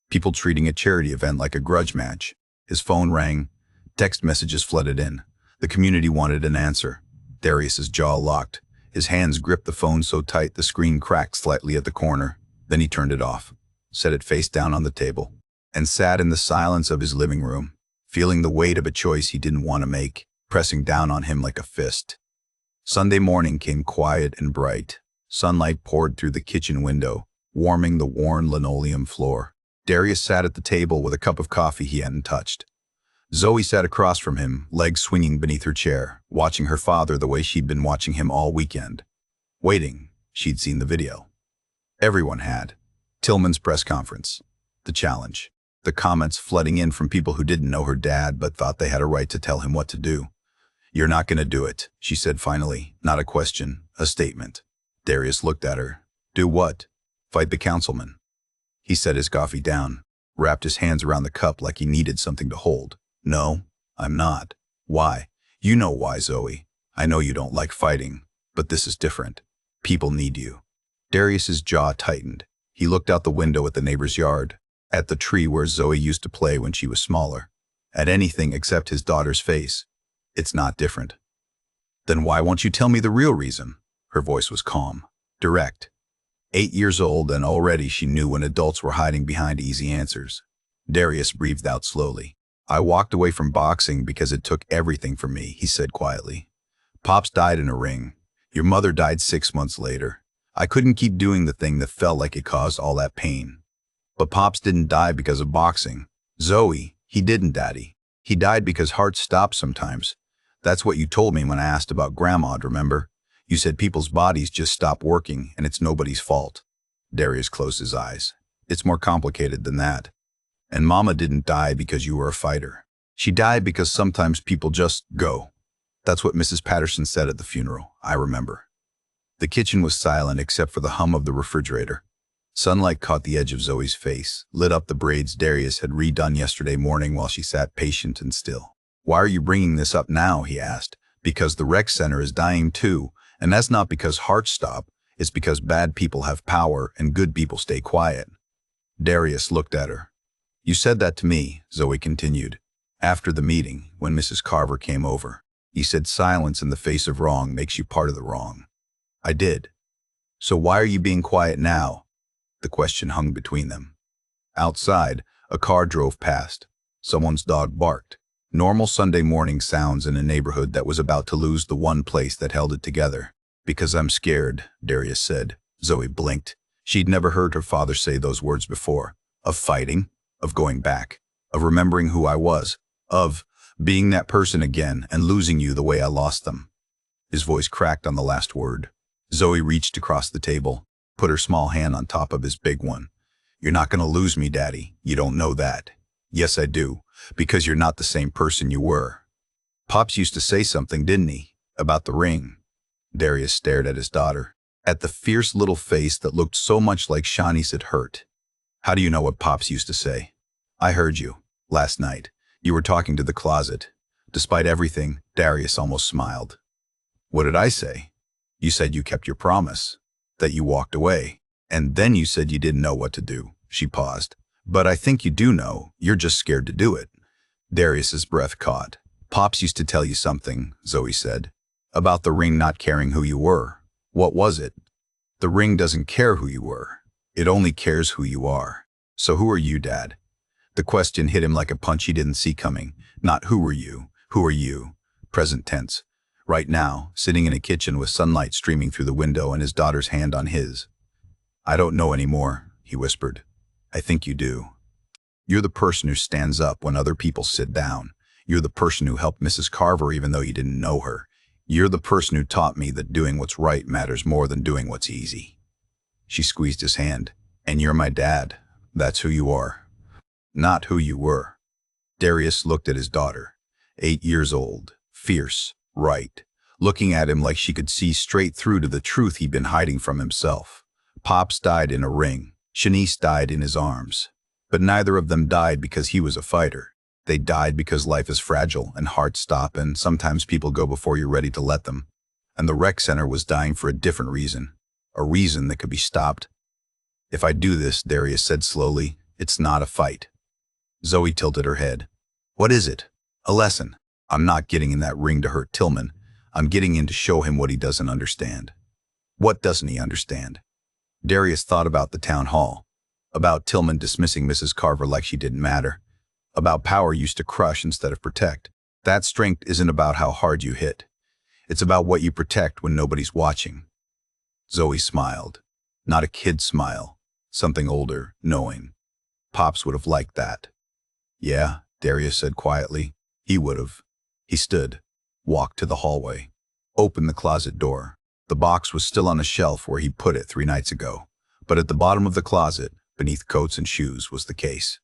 People treating a charity event like a grudge match. His phone rang. Text messages flooded in. The community wanted an answer. Darius's jaw locked. His hands gripped the phone so tight the screen cracked slightly at the corner. Then he turned it off, set it face down on the table, and sat in the silence of his living room, feeling the weight of a choice he didn't want to make, pressing down on him like a fist. Sunday morning came quiet and bright. Sunlight poured through the kitchen window, warming the worn linoleum floor. Darius sat at the table with a cup of coffee he hadn't touched. Zoe sat across from him, legs swinging beneath her chair, watching her father the way she'd been watching him all weekend. Waiting, she'd seen the video. Everyone had. Tillman's press conference. The challenge. The comments flooding in from people who didn't know her dad but thought they had a right to tell him what to do. You're not going to do it, she said finally. Not a question, a statement. Darius looked at her. Do what? Fight the councilman. He set his coffee down, wrapped his hands around the cup like he needed something to hold. No, I'm not. Why? You know why, Zoe. I know you don't like fighting, but this is different. People need you. Darius's jaw tightened. He looked out the window at the neighbor's yard, at the tree where Zoe used to play when she was smaller, at anything except his daughter's face. It's not different. Then why won't you tell me the real reason? Her voice was calm, direct. 8 years old, and already she knew when adults were hiding behind easy answers. Darius breathed out slowly. I walked away from boxing because it took everything from me, he said quietly. Pops died in a ring. Your mother died 6 months later. I couldn't keep doing the thing that felt like it caused all that pain. But Pops didn't die because of boxing. Zoe, he didn't, Daddy. He died because hearts stop sometimes. That's what you told me when I asked about Grandma, remember? You said people's bodies just stop working and it's nobody's fault. Darius closed his eyes. It's more complicated than that. And Mama didn't die because you were a fighter. She died because sometimes people just go. That's what Mrs. Patterson said at the funeral, I remember. The kitchen was silent except for the hum of the refrigerator. Sunlight caught the edge of Zoe's face, lit up the braids Darius had redone yesterday morning while she sat patient and still. Why are you bringing this up now, he asked. Because the rec center is dying too, and that's not because hearts stop, it's because bad people have power and good people stay quiet. Darius looked at her. You said that to me, Zoe continued. After the meeting, when Mrs. Carver came over, you said silence in the face of wrong makes you part of the wrong. I did. So why are you being quiet now? The question hung between them. Outside, a car drove past. Someone's dog barked. Normal Sunday morning sounds in a neighborhood that was about to lose the one place that held it together. Because I'm scared, Darius said. Zoe blinked. She'd never heard her father say those words before. Of fighting, of going back, of remembering who I was, of being that person again and losing you the way I lost them. His voice cracked on the last word. Zoe reached across the table, put her small hand on top of his big one. You're not going to lose me, Daddy. You don't know that. Yes, I do, because you're not the same person you were. Pops used to say something, didn't he? About the ring. Darius stared at his daughter. at the fierce little face that looked so much like Shawnee's it hurt. How do you know what Pops used to say? I heard you. Last night. You were talking to the closet. Despite everything, Darius almost smiled. What did I say? You said you kept your promise. That you walked away. And then you said you didn't know what to do. She paused. But I think you do know. You're just scared to do it. Darius's breath caught. Pops used to tell you something, Zoe said. About the ring not caring who you were. What was it? The ring doesn't care who you were. It only cares who you are. So who are you, Dad? The question hit him like a punch he didn't see coming. Not who were you? Who are you? Present tense. Right now, sitting in a kitchen with sunlight streaming through the window and his daughter's hand on his. I don't know anymore, he whispered. I think you do. You're the person who stands up when other people sit down. You're the person who helped Mrs. Carver even though you didn't know her. You're the person who taught me that doing what's right matters more than doing what's easy. She squeezed his hand. And you're my dad. That's who you are. Not who you were. Darius looked at his daughter, 8 years old, fierce, right, looking at him like she could see straight through to the truth he'd been hiding from himself. Pops died in a ring. Shanice died in his arms. But neither of them died because he was a fighter. They died because life is fragile and hearts stop and sometimes people go before you're ready to let them. And the rec center was dying for a different reason. A reason that could be stopped. If I do this, Darius said slowly, it's not a fight. Zoe tilted her head. What is it? A lesson. I'm not getting in that ring to hurt Tillman. I'm getting in to show him what he doesn't understand. What doesn't he understand? Darius thought about the town hall. About Tillman dismissing Mrs. Carver like she didn't matter. About power used to crush instead of protect. That strength isn't about how hard you hit. It's about what you protect when nobody's watching. Zoe smiled. Not a kid's smile. Something older, knowing. Pops would have liked that. Yeah, Darius said quietly. He would have. He stood, walked to the hallway, opened the closet door. The box was still on a shelf where he put it 3 nights ago. But at the bottom of the closet, beneath coats and shoes, was the case.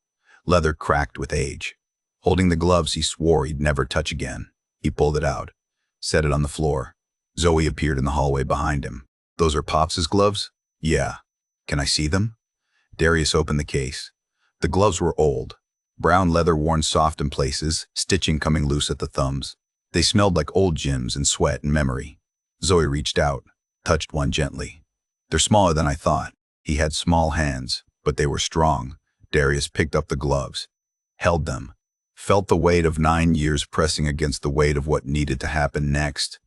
Leather cracked with age. Holding the gloves he swore he'd never touch again. He pulled it out, set it on the floor. Zoe appeared in the hallway behind him. Those are Pops's gloves? Yeah. Can I see them? Darius opened the case. The gloves were old. Brown leather worn soft in places, stitching coming loose at the thumbs. They smelled like old gyms and sweat and memory. Zoe reached out, touched one gently. They're smaller than I thought. He had small hands, but they were strong. Darius picked up the gloves, held them, felt the weight of 9 years pressing against the weight of what needed to happen next.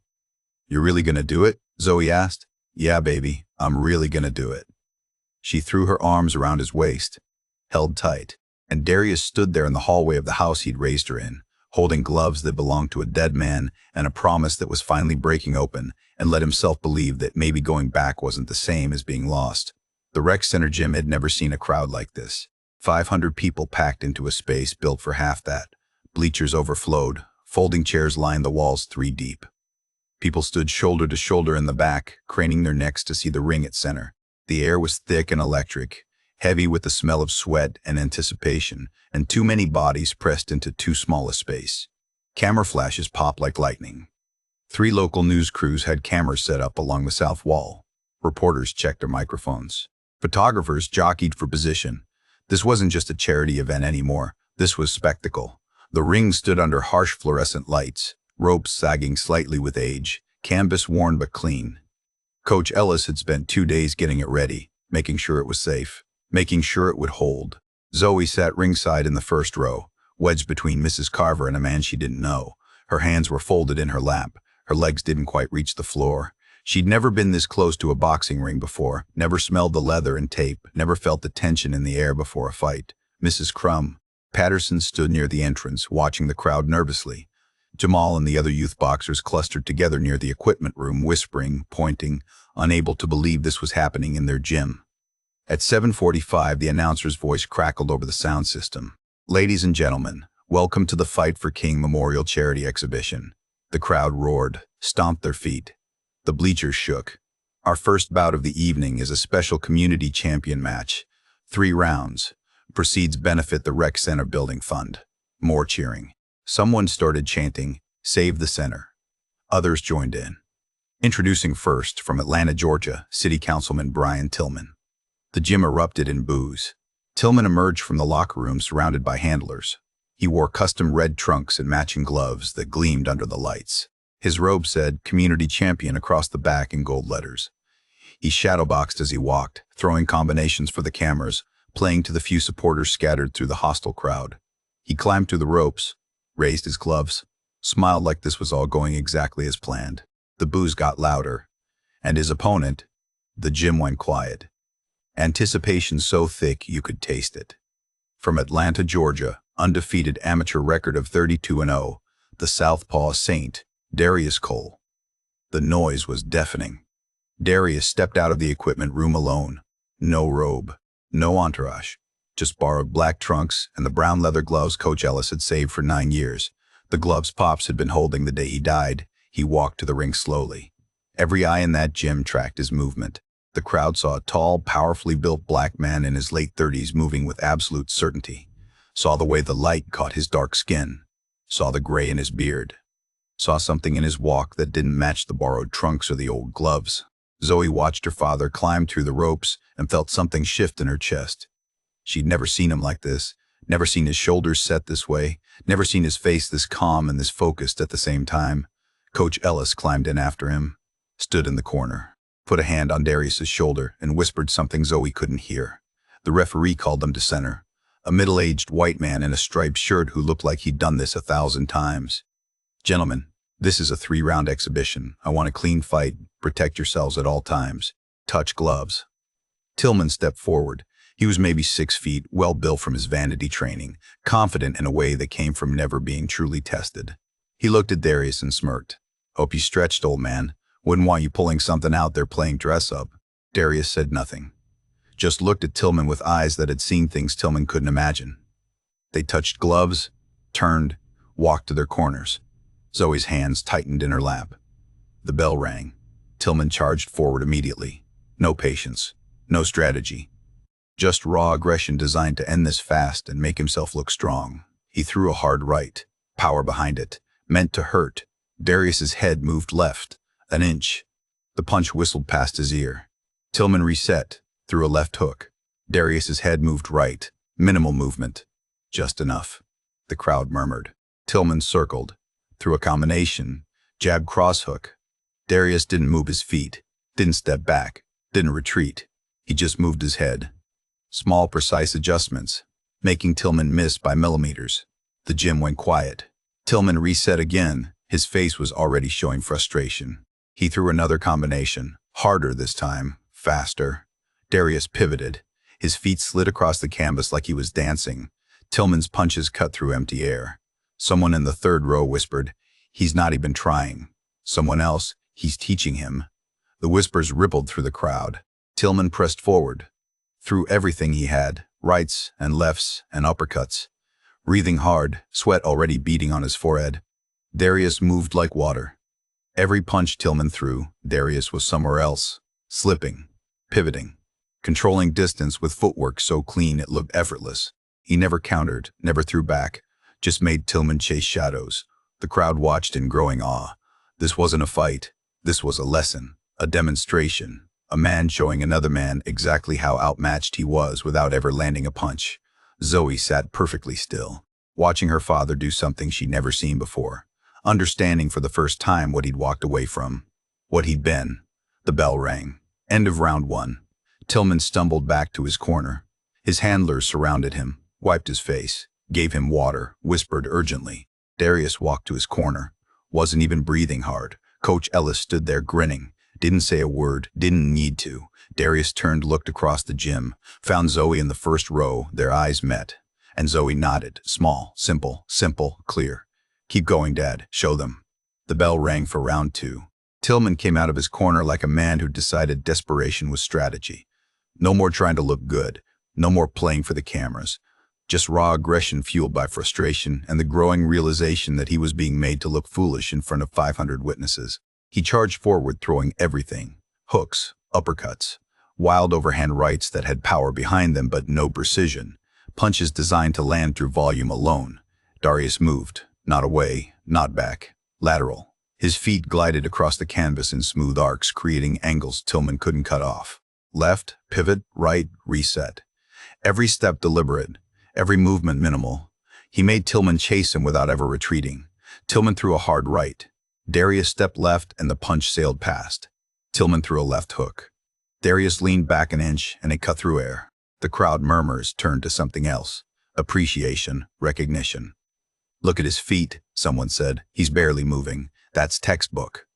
You're really gonna do it? Zoe asked. Yeah, baby, I'm really gonna do it. She threw her arms around his waist, held tight, and Darius stood there in the hallway of the house he'd raised her in, holding gloves that belonged to a dead man and a promise that was finally breaking open, and let himself believe that maybe going back wasn't the same as being lost. The rec center gym had never seen a crowd like this. 500 people packed into a space built for half that. Bleachers overflowed. Folding chairs lined the walls 3 deep. People stood shoulder to shoulder in the back, craning their necks to see the ring at center. The air was thick and electric, heavy with the smell of sweat and anticipation, and too many bodies pressed into too small a space. Camera flashes popped like lightning. 3 local news crews had cameras set up along the south wall. Reporters checked their microphones. Photographers jockeyed for position. This wasn't just a charity event anymore. This was spectacle. The ring stood under harsh fluorescent lights, ropes sagging slightly with age, canvas worn but clean. Coach Ellis had spent 2 days getting it ready, making sure it was safe, making sure it would hold. Zoe sat ringside in the first row, wedged between Mrs. Carver and a man she didn't know. Her hands were folded in her lap. Her legs didn't quite reach the floor. She'd never been this close to a boxing ring before, never smelled the leather and tape, never felt the tension in the air before a fight. Mrs. Crum. Patterson stood near the entrance, watching the crowd nervously. Jamal and the other youth boxers clustered together near the equipment room, whispering, pointing, unable to believe this was happening in their gym. At 7:45, the announcer's voice crackled over the sound system. Ladies and gentlemen, welcome to the Fight for King Memorial Charity Exhibition. The crowd roared, stomped their feet. The bleachers shook. Our first bout of the evening is a special community champion match. 3 rounds. Proceeds benefit the Rec Center Building Fund. More cheering. Someone started chanting, "Save the center." Others joined in. Introducing first, from Atlanta, Georgia, City Councilman Brian Tillman. The gym erupted in boos. Tillman emerged from the locker room surrounded by handlers. He wore custom red trunks and matching gloves that gleamed under the lights. His robe said "Community Champion" across the back in gold letters. He shadowboxed as he walked, throwing combinations for the cameras, playing to the few supporters scattered through the hostile crowd. He climbed through the ropes, raised his gloves, smiled like this was all going exactly as planned. The boos got louder, and his opponent, the gym, went quiet. Anticipation so thick you could taste it. From Atlanta, Georgia, undefeated amateur record of 32-0, the Southpaw Saint, Darius Cole. The noise was deafening. Darius stepped out of the equipment room alone. No robe, no entourage, just borrowed black trunks and the brown leather gloves Coach Ellis had saved for 9 years. The gloves Pops had been holding the day he died. He walked to the ring slowly. Every eye in that gym tracked his movement. The crowd saw a tall, powerfully built black man in his late 30s moving with absolute certainty. Saw the way the light caught his dark skin. Saw the gray in his beard. Saw something in his walk that didn't match the borrowed trunks or the old gloves. Zoe watched her father climb through the ropes and felt something shift in her chest. She'd never seen him like this, never seen his shoulders set this way, never seen his face this calm and this focused at the same time. Coach Ellis climbed in after him, stood in the corner, put a hand on Darius's shoulder and whispered something Zoe couldn't hear. The referee called them to center, a middle-aged white man in a striped shirt who looked like he'd done this 1,000 times. "Gentlemen, this is a 3-round exhibition. I want a clean fight. Protect yourselves at all times. Touch gloves." Tillman stepped forward. He was maybe 6 feet, well built from his vanity training, confident in a way that came from never being truly tested. He looked at Darius and smirked. "Hope you stretched, old man. Wouldn't want you pulling something out there playing dress-up." Darius said nothing. Just looked at Tillman with eyes that had seen things Tillman couldn't imagine. They touched gloves, turned, walked to their corners. Zoe's hands tightened in her lap. The bell rang. Tillman charged forward immediately. No patience, no strategy. Just raw aggression designed to end this fast and make himself look strong. He threw a hard right, power behind it, meant to hurt. Darius's head moved left, an inch. The punch whistled past his ear. Tillman reset, threw a left hook. Darius's head moved right, minimal movement. Just enough. The crowd murmured. Tillman circled, threw a combination, jab cross hook. Darius didn't move his feet, didn't step back, didn't retreat. He just moved his head. Small, precise adjustments, making Tillman miss by millimeters. The gym went quiet. Tillman reset again. His face was already showing frustration. He threw another combination, harder this time, faster. Darius pivoted. His feet slid across the canvas like he was dancing. Tillman's punches cut through empty air. Someone in the third row whispered, "He's not even trying." Someone else, "He's teaching him." The whispers rippled through the crowd. Tillman pressed forward, threw everything he had, rights and lefts and uppercuts. Breathing hard, sweat already beading on his forehead. Darius moved like water. Every punch Tillman threw, Darius was somewhere else, slipping, pivoting, controlling distance with footwork so clean it looked effortless. He never countered, never threw back, just made Tillman chase shadows. The crowd watched in growing awe. This wasn't a fight. This was a lesson, a demonstration. A man showing another man exactly how outmatched he was without ever landing a punch. Zoe sat perfectly still, watching her father do something she'd never seen before, understanding for the first time what he'd walked away from, what he'd been. The bell rang. End of round 1. Tillman stumbled back to his corner. His handlers surrounded him, wiped his face, gave him water, whispered urgently. Darius walked to his corner, wasn't even breathing hard. Coach Ellis stood there grinning. Didn't say a word, didn't need to. Darius turned, looked across the gym, found Zoe in the first row. Their eyes met, and Zoe nodded. Small, simple, clear. "Keep going, Dad. Show them." The bell rang for round 2. Tillman came out of his corner like a man who decided desperation was strategy. No more trying to look good. No more playing for the cameras. Just raw aggression fueled by frustration and the growing realization that he was being made to look foolish in front of 500 witnesses. He charged forward, throwing everything. Hooks, uppercuts, wild overhand rights that had power behind them but no precision. Punches designed to land through volume alone. Darius moved, not away, not back. Lateral, His feet glided across the canvas in smooth arcs, creating angles Tillman couldn't cut off. Left, pivot, right, reset. Every step deliberate, every movement minimal. He made Tillman chase him without ever retreating. Tillman threw a hard right. Darius stepped left and the punch sailed past. Tillman threw a left hook. Darius leaned back an inch and it cut through air. The crowd murmurs turned to something else. Appreciation, recognition. "Look at his feet," someone said. "He's barely moving. That's textbook."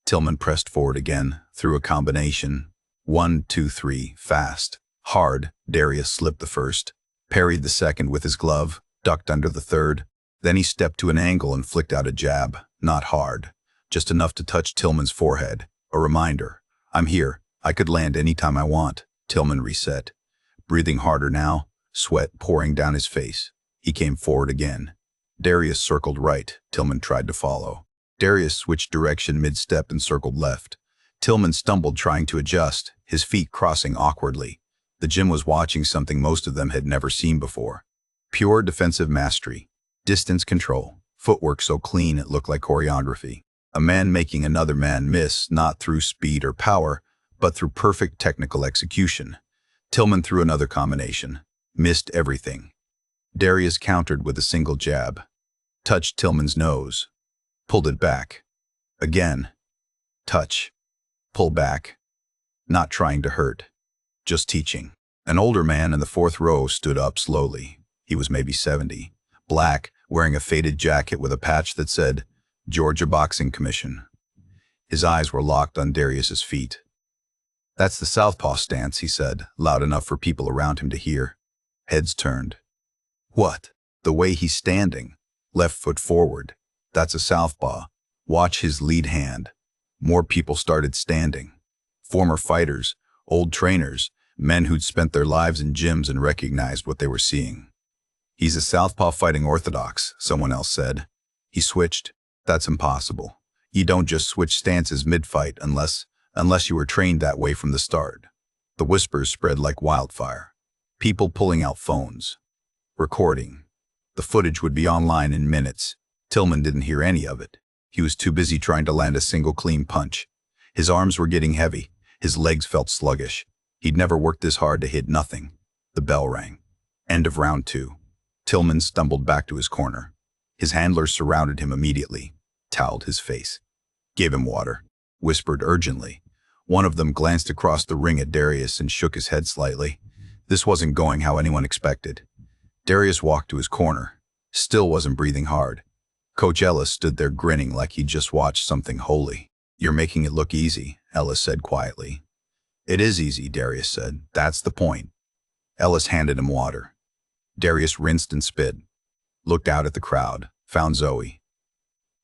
Tillman pressed forward again, threw a combination. 1, 2, 3, fast. Hard. Darius slipped the first, parried the second with his glove, ducked under the third. Then he stepped to an angle and flicked out a jab. Not hard. Just enough to touch Tillman's forehead. A reminder. "I'm here. I could land any time I want." Tillman reset. Breathing harder now, sweat pouring down his face. He came forward again. Darius circled right. Tillman tried to follow. Darius switched direction mid-step and circled left. Tillman stumbled trying to adjust, his feet crossing awkwardly. The gym was watching something most of them had never seen before. Pure defensive mastery. Distance control. Footwork so clean it looked like choreography. A man making another man miss, not through speed or power, but through perfect technical execution. Tillman threw another combination. Missed everything. Darius countered with a single jab. Touched Tillman's nose. Pulled it back. Again. Touch. Pull back. Not trying to hurt. Just teaching. An older man in the fourth row stood up slowly. He was maybe 70. Black, wearing a faded jacket with a patch that said, "Georgia Boxing Commission." His eyes were locked on Darius's feet. "That's the southpaw stance," he said, loud enough for people around him to hear. Heads turned. "What?" "The way he's standing. Left foot forward. That's a southpaw. Watch his lead hand." More people started standing. Former fighters, old trainers, men who'd spent their lives in gyms and recognized what they were seeing. "He's a southpaw fighting orthodox," someone else said. "He switched. That's impossible. You don't just switch stances mid-fight unless you were trained that way from the start." The whispers spread like wildfire. People pulling out phones. Recording. The footage would be online in minutes. Tillman didn't hear any of it. He was too busy trying to land a single clean punch. His arms were getting heavy. His legs felt sluggish. He'd never worked this hard to hit nothing. The bell rang. End of round 2. Tillman stumbled back to his corner. His handlers surrounded him immediately, toweled his face, gave him water, whispered urgently. One of them glanced across the ring at Darius and shook his head slightly. This wasn't going how anyone expected. Darius walked to his corner, still wasn't breathing hard. Coach Ellis stood there grinning like he'd just watched something holy. "You're making it look easy," Ellis said quietly. "It is easy," Darius said. "That's the point." Ellis handed him water. Darius rinsed and spit, looked out at the crowd, found Zoe.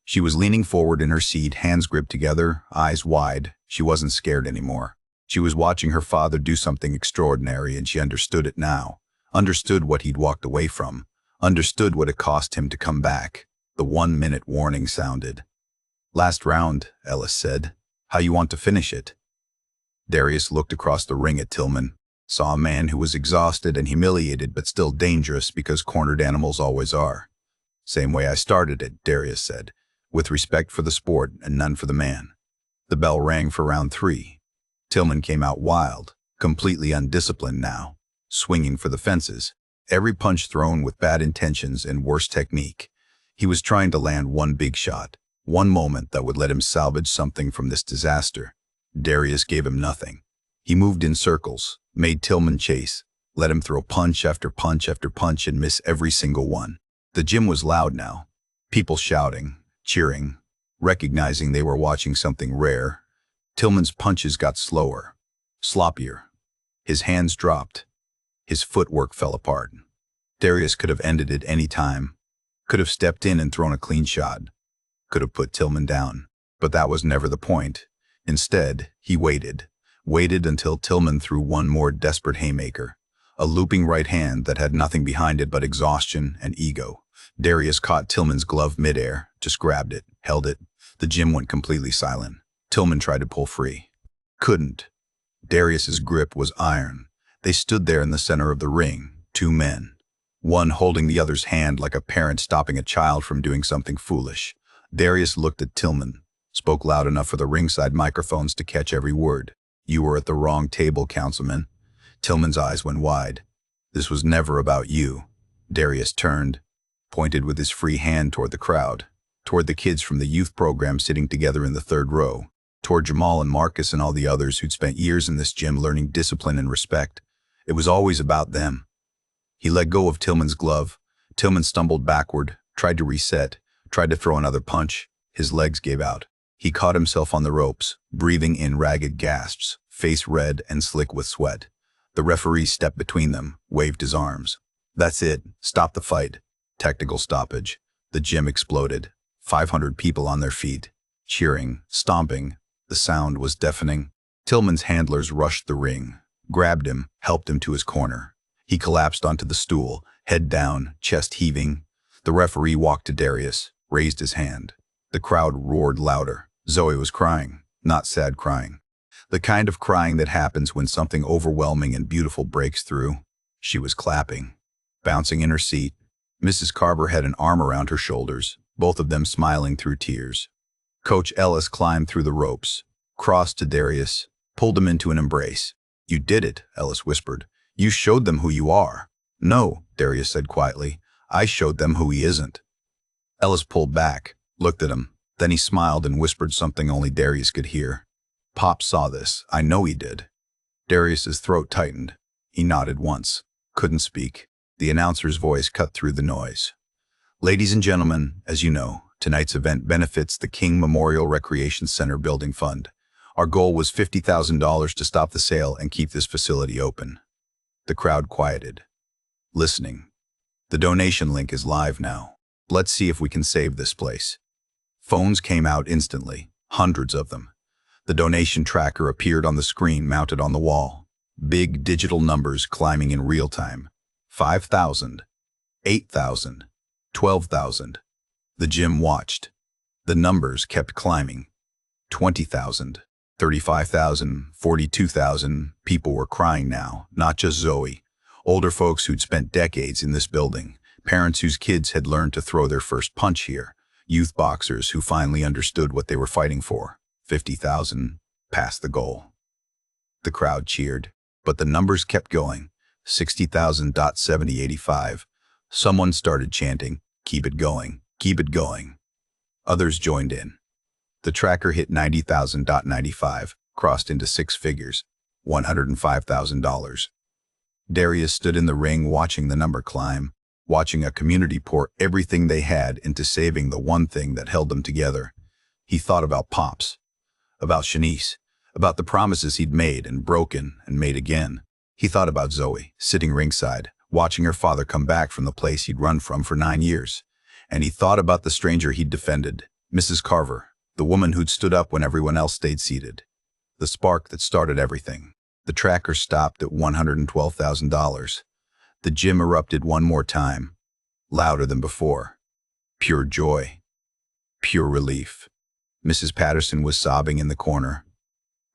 She was leaning forward in her seat, hands gripped together, eyes wide. She wasn't scared anymore. She was watching her father do something extraordinary, and she understood it now. Understood what he'd walked away from. Understood what it cost him to come back. The 1-minute warning sounded. "Last round," Ellis said. "How you want to finish it?" Darius looked across the ring at Tillman, saw a man who was exhausted and humiliated but still dangerous because cornered animals always are. "Same way I started it," Darius said, "with respect for the sport and none for the man." The bell rang for round 3. Tillman came out wild, completely undisciplined now, swinging for the fences, every punch thrown with bad intentions and worse technique. He was trying to land one big shot, one moment that would let him salvage something from this disaster. Darius gave him nothing. He moved in circles, made Tillman chase, let him throw punch after punch after punch and miss every single one. The gym was loud now, people shouting, cheering, recognizing they were watching something rare. Tillman's punches got slower, sloppier. His hands dropped. His footwork fell apart. Darius could have ended it any time. Could have stepped in and thrown a clean shot. Could have put Tillman down. But that was never the point. Instead, he waited until Tillman threw one more desperate haymaker. A looping right hand that had nothing behind it but exhaustion and ego. Darius caught Tillman's glove midair, just grabbed it, held it. The gym went completely silent. Tillman tried to pull free. Couldn't. Darius's grip was iron. They stood there in the center of the ring, 2 men. One holding the other's hand like a parent stopping a child from doing something foolish. Darius looked at Tillman, spoke loud enough for the ringside microphones to catch every word. "You were at the wrong table, Councilman." Tillman's eyes went wide. "This was never about you." Darius turned, pointed with his free hand toward the crowd, toward the kids from the youth program sitting together in the third row, toward Jamal and Marcus and all the others who'd spent years in this gym learning discipline and respect. It was always about them. He let go of Tillman's glove. Tillman stumbled backward, tried to reset, tried to throw another punch. His legs gave out. He caught himself on the ropes, breathing in ragged gasps, face red and slick with sweat. The referee stepped between them, waved his arms. "That's it. Stop the fight." Technical stoppage. The gym exploded. 500 people on their feet, cheering, stomping. The sound was deafening. Tillman's handlers rushed the ring, grabbed him, helped him to his corner. He collapsed onto the stool, head down, chest heaving. The referee walked to Darius, raised his hand. The crowd roared louder. Zoe was crying, not sad crying. The kind of crying that happens when something overwhelming and beautiful breaks through. She was clapping, bouncing in her seat. Mrs. Carver had an arm around her shoulders, both of them smiling through tears. Coach Ellis climbed through the ropes, crossed to Darius, pulled him into an embrace. "You did it," Ellis whispered. "You showed them who you are." "No," Darius said quietly. "I showed them who he isn't." Ellis pulled back, looked at him. Then he smiled and whispered something only Darius could hear. "Pop saw this. I know he did." Darius's throat tightened. He nodded once. Couldn't speak. The announcer's voice cut through the noise. "Ladies and gentlemen, as you know, tonight's event benefits the King Memorial Recreation Center Building Fund. Our goal was $50,000 to stop the sale and keep this facility open." The crowd quieted, listening. "The donation link is live now. Let's see if we can save this place." Phones came out instantly, hundreds of them. The donation tracker appeared on the screen mounted on the wall. Big digital numbers climbing in real time. 5,000, 8,000, 12,000. The gym watched. The numbers kept climbing. 20,000, 35,000, 42,000. People were crying now, not just Zoe. Older folks who'd spent decades in this building. Parents whose kids had learned to throw their first punch here. Youth boxers who finally understood what they were fighting for. 50,000, past the goal. The crowd cheered, but the numbers kept going. 60,000.7085. Someone started chanting, "Keep it going, keep it going." Others joined in. The tracker hit 90,000.95, crossed into six figures, $105,000. Darius stood in the ring watching the number climb, watching a community pour everything they had into saving the one thing that held them together. He thought about Pops, about Shanice, about the promises he'd made and broken and made again. He thought about Zoe, sitting ringside, watching her father come back from the place he'd run from for 9 years. And he thought about the stranger he'd defended, Mrs. Carver, the woman who'd stood up when everyone else stayed seated. The spark that started everything. The tracker stopped at $112,000. The gym erupted one more time, louder than before. Pure joy. Pure relief. Mrs. Patterson was sobbing in the corner.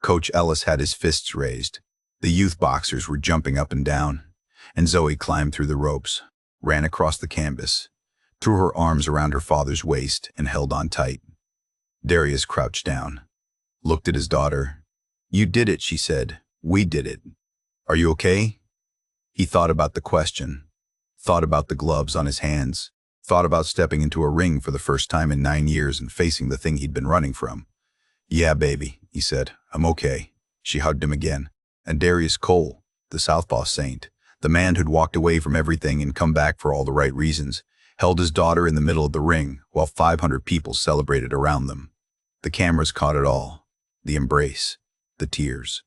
Coach Ellis had his fists raised. The youth boxers were jumping up and down. And Zoe climbed through the ropes, ran across the canvas, threw her arms around her father's waist and held on tight. Darius crouched down, looked at his daughter. "You did it," she said. "We did it. Are you okay?" He thought about the question, thought about the gloves on his hands, thought about stepping into a ring for the first time in 9 years and facing the thing he'd been running from. "Yeah, baby," he said. "I'm okay." She hugged him again. And Darius Cole, the southpaw saint, the man who'd walked away from everything and come back for all the right reasons, held his daughter in the middle of the ring while 500 people celebrated around them. The cameras caught it all. The embrace, the tears,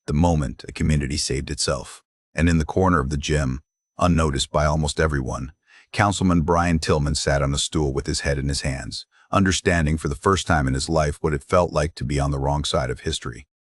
the moment a community saved itself. And in the corner of the gym, unnoticed by almost everyone, Councilman Brian Tillman sat on a stool with his head in his hands, understanding for the first time in his life what it felt like to be on the wrong side of history.